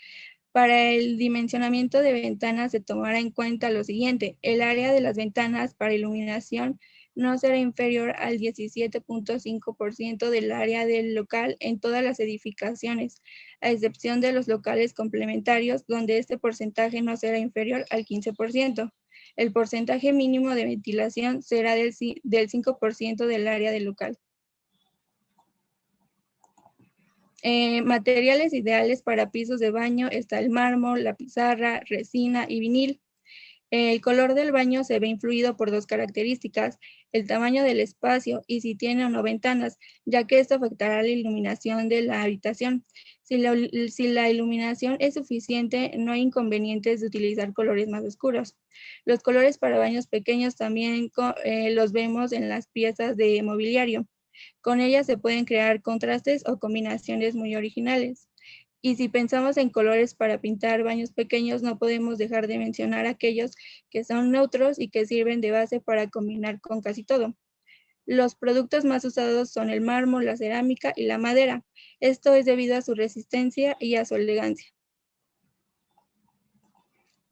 Para el dimensionamiento de ventanas se tomará en cuenta lo siguiente: el área de las ventanas para iluminación no será inferior al 17.5% del área del local en todas las edificaciones, a excepción de los locales complementarios, donde este porcentaje no será inferior al 15%. El porcentaje mínimo de ventilación será del 5% del área del local. Materiales ideales para pisos de baño está el mármol, la pizarra, resina y vinil. El color del baño se ve influido por dos características, el tamaño del espacio y si tiene o no ventanas, ya que esto afectará la iluminación de la habitación. Si la iluminación es suficiente, no hay inconvenientes de utilizar colores más oscuros. Los colores para baños pequeños también los vemos en las piezas de mobiliario. Con ellas se pueden crear contrastes o combinaciones muy originales. Y si pensamos en colores para pintar baños pequeños, no podemos dejar de mencionar aquellos que son neutros y que sirven de base para combinar con casi todo. Los productos más usados son el mármol, la cerámica y la madera. Esto es debido a su resistencia y a su elegancia.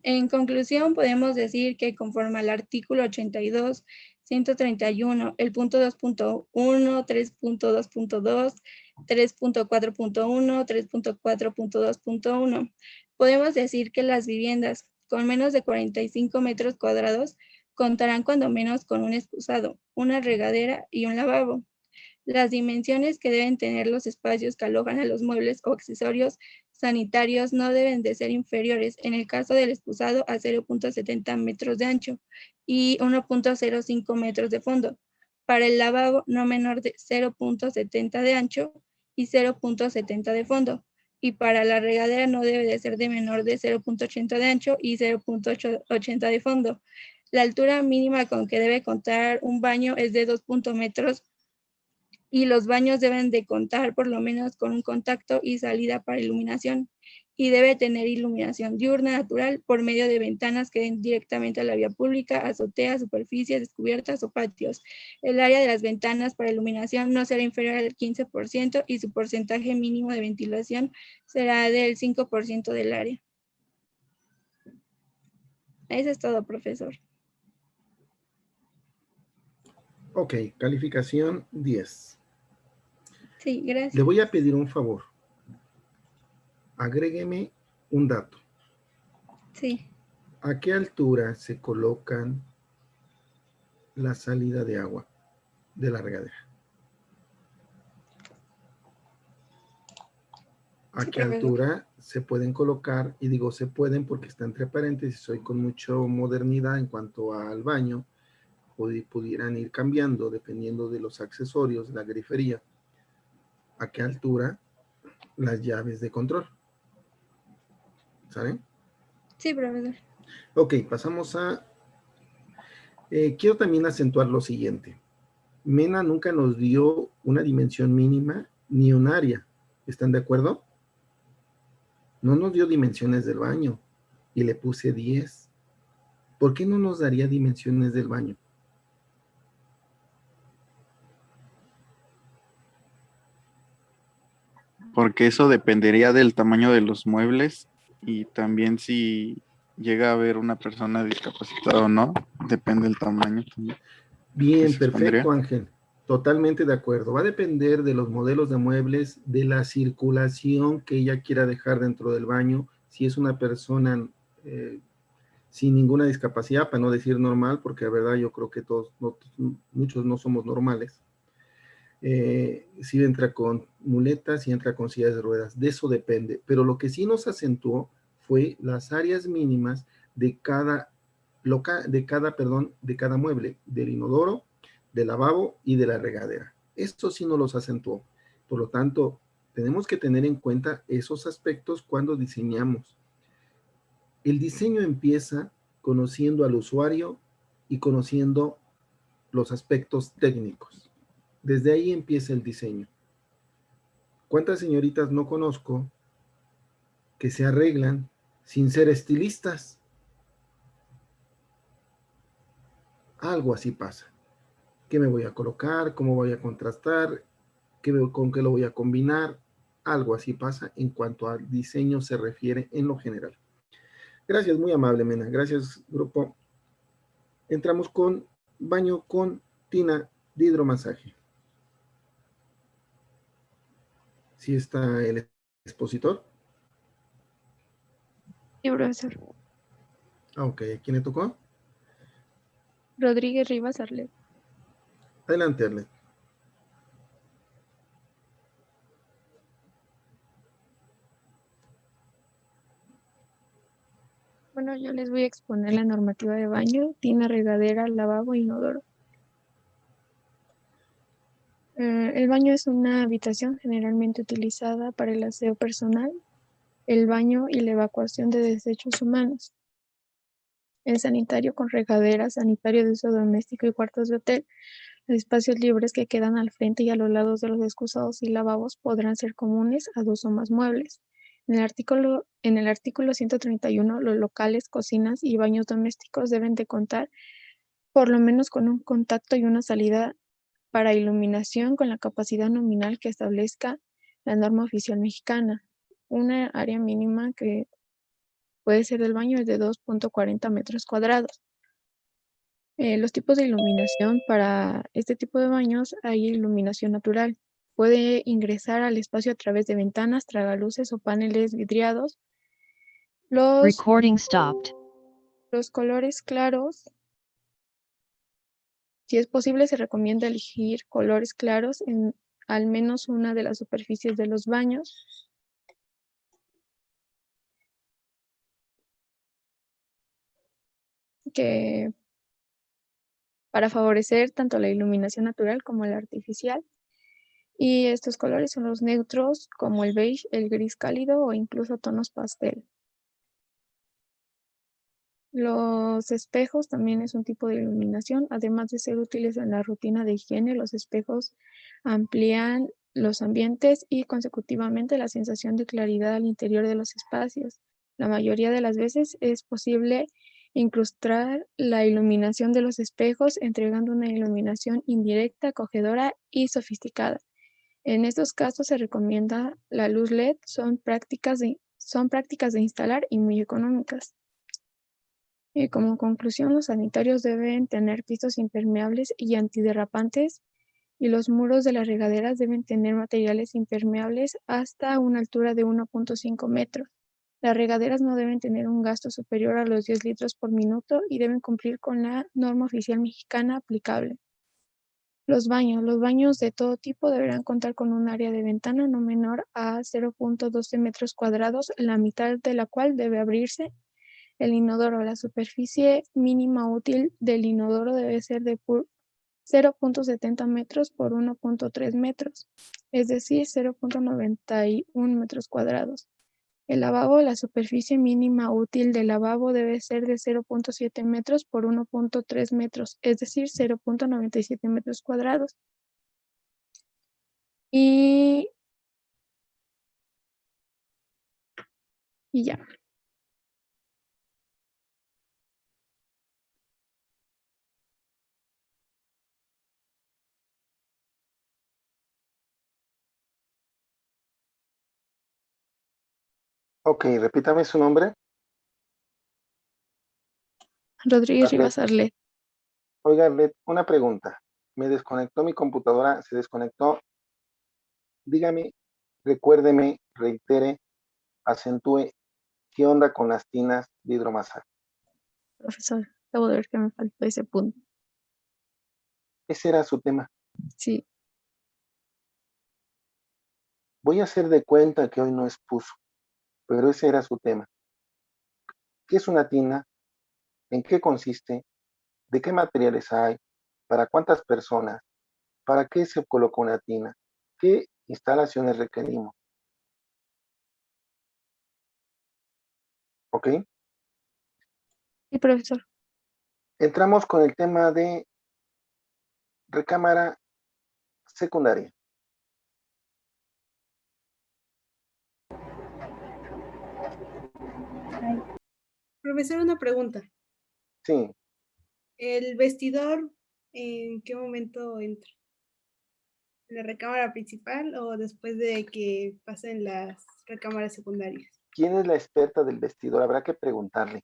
En conclusión, podemos decir que conforme al artículo 82, 131, el punto 2.1, 3.2.2, 3.4.1, 3.4.2.1, podemos decir que las viviendas con menos de 45 metros cuadrados contarán cuando menos con un excusado, una regadera y un lavabo. Las dimensiones que deben tener los espacios que alojan a los muebles o accesorios sanitarios no deben de ser inferiores, en el caso del excusado, a 0.70 metros de ancho y 1.05 metros de fondo. Para el lavabo, no menor de 0.70 de ancho y 0.70 de fondo. Y para la regadera no debe de ser de menor de 0.80 de ancho y 0.80 de fondo. La altura mínima con que debe contar un baño es de 2 metros y los baños deben de contar por lo menos con un contacto y salida para iluminación y debe tener iluminación diurna natural por medio de ventanas que den directamente a la vía pública, azoteas, superficies descubiertas o patios. El área de las ventanas para iluminación no será inferior al 15% y su porcentaje mínimo de ventilación será del 5% del área. Eso es todo, profesor. Ok, calificación 10. Sí, gracias. Le voy a pedir un favor. Agrégueme un dato. Sí. ¿A qué altura se colocan la salida de agua de la regadera? ¿A qué altura se pueden colocar? Y digo se pueden porque está entre paréntesis, soy con mucha modernidad en cuanto al baño, pudieran ir cambiando dependiendo de los accesorios, la grifería. ¿A qué altura las llaves de control? ¿Saben? Sí, profesor. Ok, pasamos a... quiero también acentuar lo siguiente. Mena nunca nos dio una dimensión mínima ni un área. ¿Están de acuerdo? No nos dio dimensiones del baño y le puse 10. ¿Por qué no nos daría dimensiones del baño? Porque eso dependería del tamaño de los muebles y también si llega a haber una persona discapacitada o no, depende del tamaño también. Bien, perfecto, Ángel. Totalmente de acuerdo. Va a depender de los modelos de muebles, de la circulación que ella quiera dejar dentro del baño. Si es una persona sin ninguna discapacidad, para no decir normal, porque la verdad yo creo que todos, muchos no somos normales. Si entra con muletas, si entra con sillas de ruedas, de eso depende. Pero lo que sí nos acentuó fue las áreas mínimas de cada mueble, del inodoro, del lavabo y de la regadera. Esto sí nos los acentuó. Por lo tanto, tenemos que tener en cuenta esos aspectos cuando diseñamos. El diseño empieza conociendo al usuario y conociendo los aspectos técnicos. Desde ahí empieza el diseño. ¿Cuántas señoritas no conozco que se arreglan sin ser estilistas? Algo así pasa. ¿Qué me voy a colocar? ¿Cómo voy a contrastar? ¿Con qué lo voy a combinar? Algo así pasa en cuanto al diseño se refiere en lo general. Gracias, muy amable, Mena. Gracias, grupo. Entramos con baño con tina de hidromasaje. ¿Sí está el expositor? Sí, profesor. Ok, ¿a quién le tocó? Rodríguez Rivas Arlet. Adelante, Arlet. Bueno, yo les voy a exponer la normativa de baño, tina, regadera, lavabo e inodoro. El baño es una habitación generalmente utilizada para el aseo personal, el baño y la evacuación de desechos humanos. El sanitario con regadera, sanitario de uso doméstico y cuartos de hotel. Los espacios libres que quedan al frente y a los lados de los excusados y lavabos podrán ser comunes a dos o más muebles. En el artículo 131, los locales, cocinas y baños domésticos deben de contar por lo menos con un contacto y una salida para iluminación con la capacidad nominal que establezca la norma oficial mexicana. Una área mínima que puede ser del baño es de 2.40 metros cuadrados. Los tipos de iluminación para este tipo de baños hay iluminación natural. Puede ingresar al espacio a través de ventanas, tragaluces o paneles vidriados. Los colores claros, si es posible, se recomienda elegir colores claros en al menos una de las superficies de los baños. Que para favorecer tanto la iluminación natural como la artificial. Y estos colores son los neutros, como el beige, el gris cálido o incluso tonos pastel. Los espejos también es un tipo de iluminación. Además de ser útiles en la rutina de higiene, los espejos amplían los ambientes y consecutivamente la sensación de claridad al interior de los espacios. La mayoría de las veces es posible incrustar la iluminación de los espejos, entregando una iluminación indirecta, acogedora y sofisticada. En estos casos se recomienda la luz LED, son prácticas de instalar y muy económicas. Como conclusión, los sanitarios deben tener pisos impermeables y antiderrapantes y los muros de las regaderas deben tener materiales impermeables hasta una altura de 1.5 metros. Las regaderas no deben tener un gasto superior a los 10 litros por minuto y deben cumplir con la norma oficial mexicana aplicable. Los baños de todo tipo deberán contar con un área de ventana no menor a 0.12 metros cuadrados, la mitad de la cual debe abrirse. El inodoro, la superficie mínima útil del inodoro debe ser de 0.70 metros por 1.3 metros, es decir, 0.91 metros cuadrados. El lavabo, la superficie mínima útil del lavabo debe ser de 0.7 metros por 1.3 metros, es decir, 0.97 metros cuadrados. Y ya. Ok, repítame su nombre. Rodríguez Rivas Arlet. Oiga, Arlet, una pregunta. Me desconectó mi computadora, se desconectó. Dígame, recuérdeme, reitere, acentúe, ¿qué onda con las tinas de hidromasaje? Profesor, acabo de ver que me faltó ese punto. Ese era su tema. Sí. Voy a hacer de cuenta que hoy no expuso, pero ese era su tema. ¿Qué es una tina? ¿En qué consiste? ¿De qué materiales hay? ¿Para cuántas personas? ¿Para qué se coloca una tina? ¿Qué instalaciones requerimos? ¿Ok? Sí, profesor. Entramos con el tema de recámara secundaria. Profesor, una pregunta. Sí. ¿El vestidor en qué momento entra? ¿En la recámara principal o después de que pasen las recámaras secundarias? ¿Quién es la experta del vestidor? Habrá que preguntarle,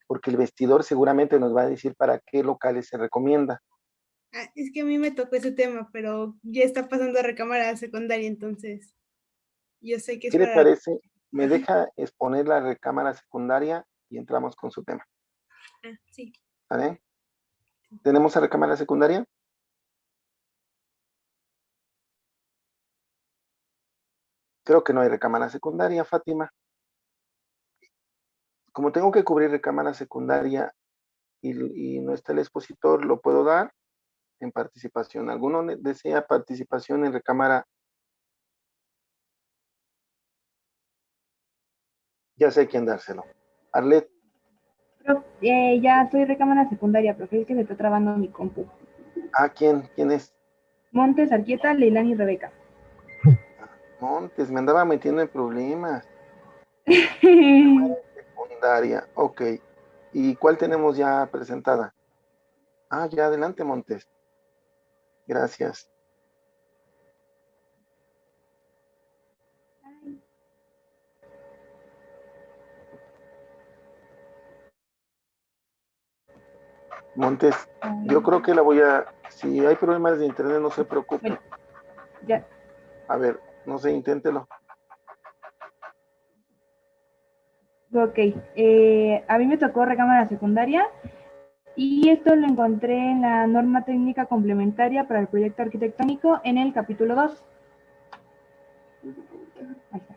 porque el vestidor seguramente nos va a decir para qué locales se recomienda. Ah, es que a mí me tocó ese tema, pero ya está pasando a recámara secundaria, entonces yo sé que es ¿Qué le para... parece? Me deja exponer la recámara secundaria y entramos con su tema. Ah, sí. ¿Vale? ¿Tenemos a recámara secundaria? Creo que no hay recámara secundaria, Fátima. Como tengo que cubrir recámara secundaria y no está el expositor, lo puedo dar en participación. ¿Alguno desea participación en recámara? Ya sé quién dárselo. Arlet, Ya soy recámara secundaria, profe, es que se está trabando mi compu. ¿quién es? Montes, Arquieta, Leilani y Rebeca. Montes, me andaba metiendo en problemas. Secundaria, ok. ¿Y cuál tenemos ya presentada? Ya adelante, Montes. Gracias. Montes, yo creo que si hay problemas de internet, no se preocupe. Bueno, ya. A ver, no sé, inténtelo. Ok, a mí me tocó recámara secundaria y esto lo encontré en la norma técnica complementaria para el proyecto arquitectónico en el capítulo 2. Ahí está.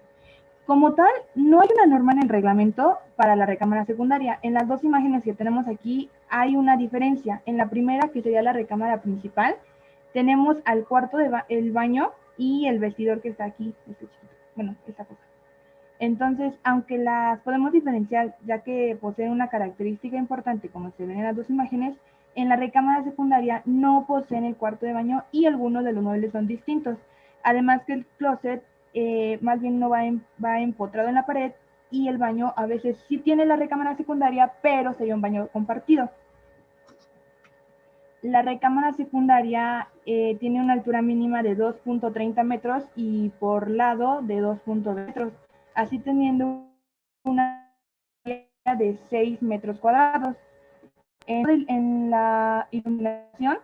Como tal, no hay una norma en el reglamento para la recámara secundaria. En las dos imágenes que tenemos aquí hay una diferencia. En la primera, que sería la recámara principal, tenemos al cuarto el baño y el vestidor que está aquí, bueno, esta cosa. Entonces, aunque las podemos diferenciar, ya que poseen una característica importante, como se ven en las dos imágenes, en la recámara secundaria no poseen el cuarto de baño y algunos de los muebles son distintos. Además que el closet más bien no va empotrado en la pared y el baño a veces sí tiene la recámara secundaria, pero sería un baño compartido. La recámara secundaria tiene una altura mínima de 2.30 metros y por lado de 2.2 metros, así teniendo una área de 6 metros cuadrados. En la iluminación,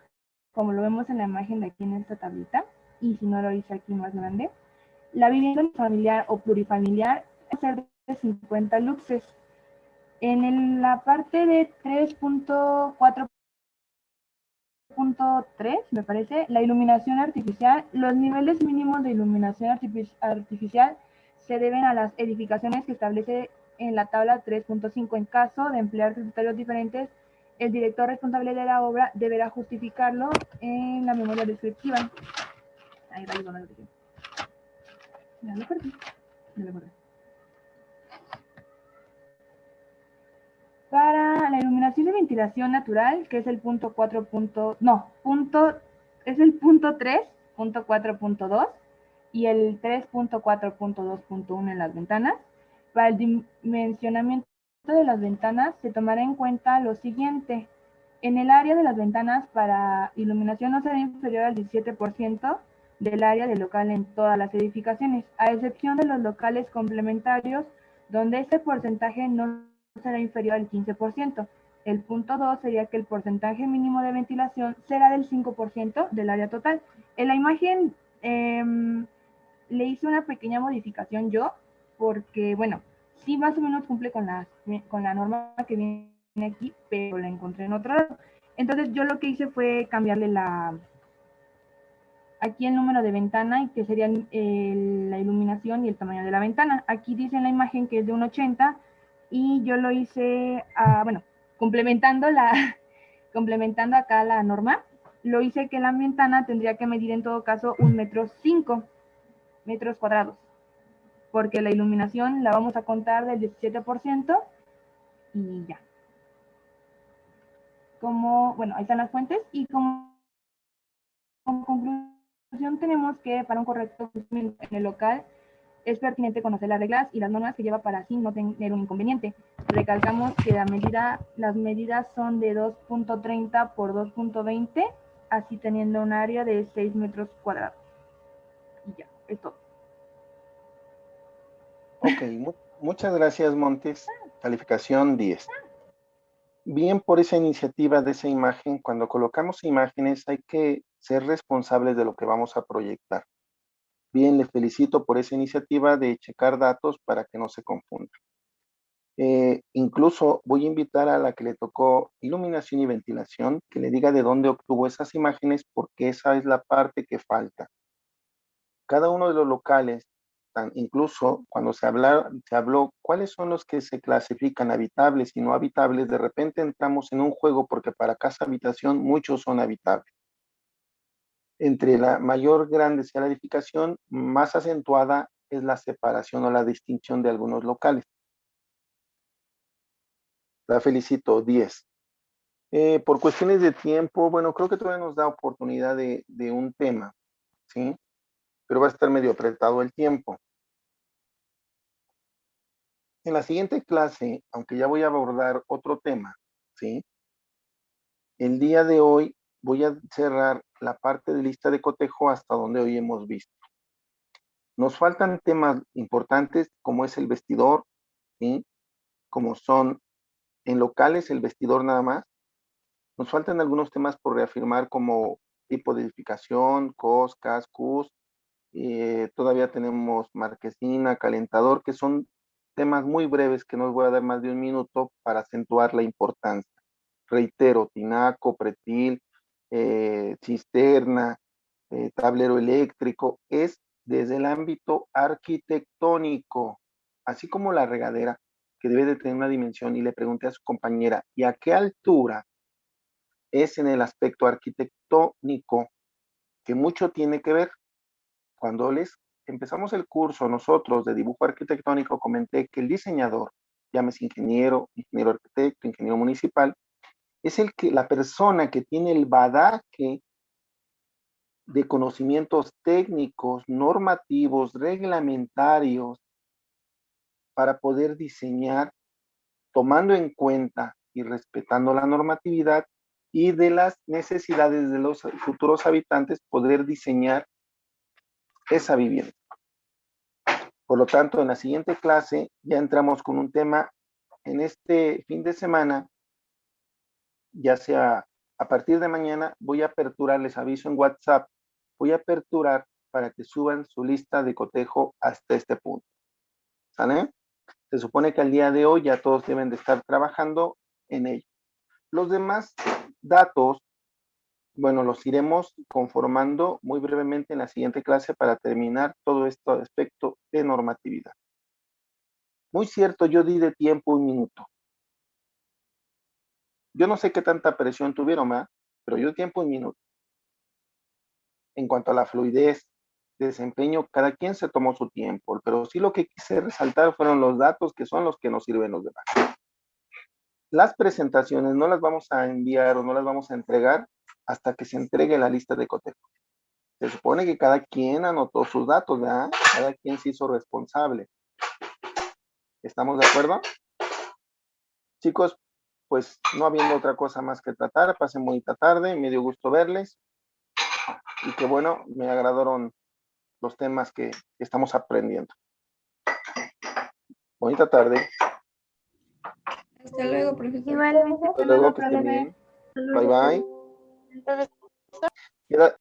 como lo vemos en la imagen de aquí en esta tablita, y si no lo hice aquí más grande, la vivienda familiar o plurifamiliar puede ser de 50 luxes. En la parte de 3.4.3, me parece, la iluminación artificial, los niveles mínimos de iluminación artificial se deben a las edificaciones que establece en la tabla 3.5. En caso de emplear criterios diferentes, el director responsable de la obra deberá justificarlo en la memoria descriptiva. Ahí va, lo dije. Ya lo perdí. Ya lo perdí. Para la iluminación y ventilación natural, que es el punto 4. Es el punto 3.4.2 y el 3.4.2.1 en las ventanas. Para el dimensionamiento de las ventanas se tomará en cuenta lo siguiente. En el área de las ventanas para iluminación no será inferior al 17% del área del local en todas las edificaciones, a excepción de los locales complementarios, donde este porcentaje no será inferior al 15%. El punto 2 sería que el porcentaje mínimo de ventilación será del 5% del área total. En la imagen le hice una pequeña modificación yo, porque, bueno, sí más o menos cumple con la norma que viene aquí, pero la encontré en otro lado. Entonces yo lo que hice fue cambiarle aquí el número de ventana y que sería la iluminación y el tamaño de la ventana. Aquí dice en la imagen que es de 1.80 y yo lo hice, bueno, complementando acá la norma, lo hice que la ventana tendría que medir en todo caso 1.5 metros cuadrados, porque la iluminación la vamos a contar del 17% y ya. Bueno, ahí están las fuentes y como conclusión tenemos que para un correcto funcionamiento en el local es pertinente conocer las reglas y las normas que lleva para así no tener un inconveniente. Recalcamos que las medidas son de 2.30 por 2.20, así teniendo un área de 6 metros cuadrados. Y ya, es todo. Ok, muchas gracias, Montes. Calificación 10. Bien por esa iniciativa de esa imagen. Cuando colocamos imágenes hay que ser responsables de lo que vamos a proyectar. Bien, le felicito por esa iniciativa de checar datos para que no se confunda. Incluso voy a invitar a la que le tocó iluminación y ventilación, que le diga de dónde obtuvo esas imágenes, porque esa es la parte que falta. Cada uno de los locales incluso cuando se habló cuáles son los que se clasifican habitables y no habitables, de repente entramos en un juego porque para casa habitación muchos son habitables. Entre la mayor grande sea la edificación, más acentuada es la separación o la distinción de algunos locales. La felicito, 10. Por cuestiones de tiempo, bueno, creo que todavía nos da oportunidad de un tema, ¿sí? Pero va a estar medio apretado el tiempo. En la siguiente clase, aunque ya voy a abordar otro tema, ¿sí? El día de hoy voy a cerrar la parte de lista de cotejo hasta donde hoy hemos visto. Nos faltan temas importantes como es el vestidor, ¿sí? Como son en locales el vestidor nada más. Nos faltan algunos temas por reafirmar como tipo de edificación, COS, CAS, CUS. Todavía tenemos marquesina, calentador, que son temas muy breves que no os voy a dar más de un minuto para acentuar la importancia. Reitero, tinaco, pretil, cisterna, tablero eléctrico, es desde el ámbito arquitectónico, así como la regadera, que debe de tener una dimensión, y le pregunté a su compañera, ¿y a qué altura es en el aspecto arquitectónico? Que mucho tiene que ver. Cuando les empezamos el curso nosotros de dibujo arquitectónico, comenté que el diseñador, llámese ingeniero, ingeniero arquitecto, ingeniero municipal, es la persona que tiene el badaje de conocimientos técnicos, normativos, reglamentarios, para poder diseñar tomando en cuenta y respetando la normatividad y de las necesidades de los futuros habitantes, poder diseñar esa vivienda. Por lo tanto, en la siguiente clase ya entramos con un tema. En este fin de semana, ya sea a partir de mañana, voy a aperturar, les aviso en WhatsApp, voy a aperturar para que suban su lista de cotejo hasta este punto. ¿Sale? Se supone que al día de hoy ya todos deben de estar trabajando en ello. Los demás datos, bueno, los iremos conformando muy brevemente en la siguiente clase para terminar todo este aspecto de normatividad. Muy cierto, yo di de tiempo un minuto. Yo no sé qué tanta presión tuvieron, ¿verdad? Pero yo di tiempo un minuto. En cuanto a la fluidez, desempeño, cada quien se tomó su tiempo, pero sí lo que quise resaltar fueron los datos que son los que nos sirven los demás. Las presentaciones no las vamos a enviar o no las vamos a entregar hasta que se entregue la lista de cotejo. Se supone que cada quien anotó sus datos, ¿verdad? Cada quien se hizo responsable. ¿Estamos de acuerdo? Chicos, pues no habiendo otra cosa más que tratar, pasen bonita tarde, me dio gusto verles y que bueno, me agradaron los temas que estamos aprendiendo. Bonita tarde. Hasta luego, profesor. Igualmente. Hasta luego, que estén bien. Bye, bye.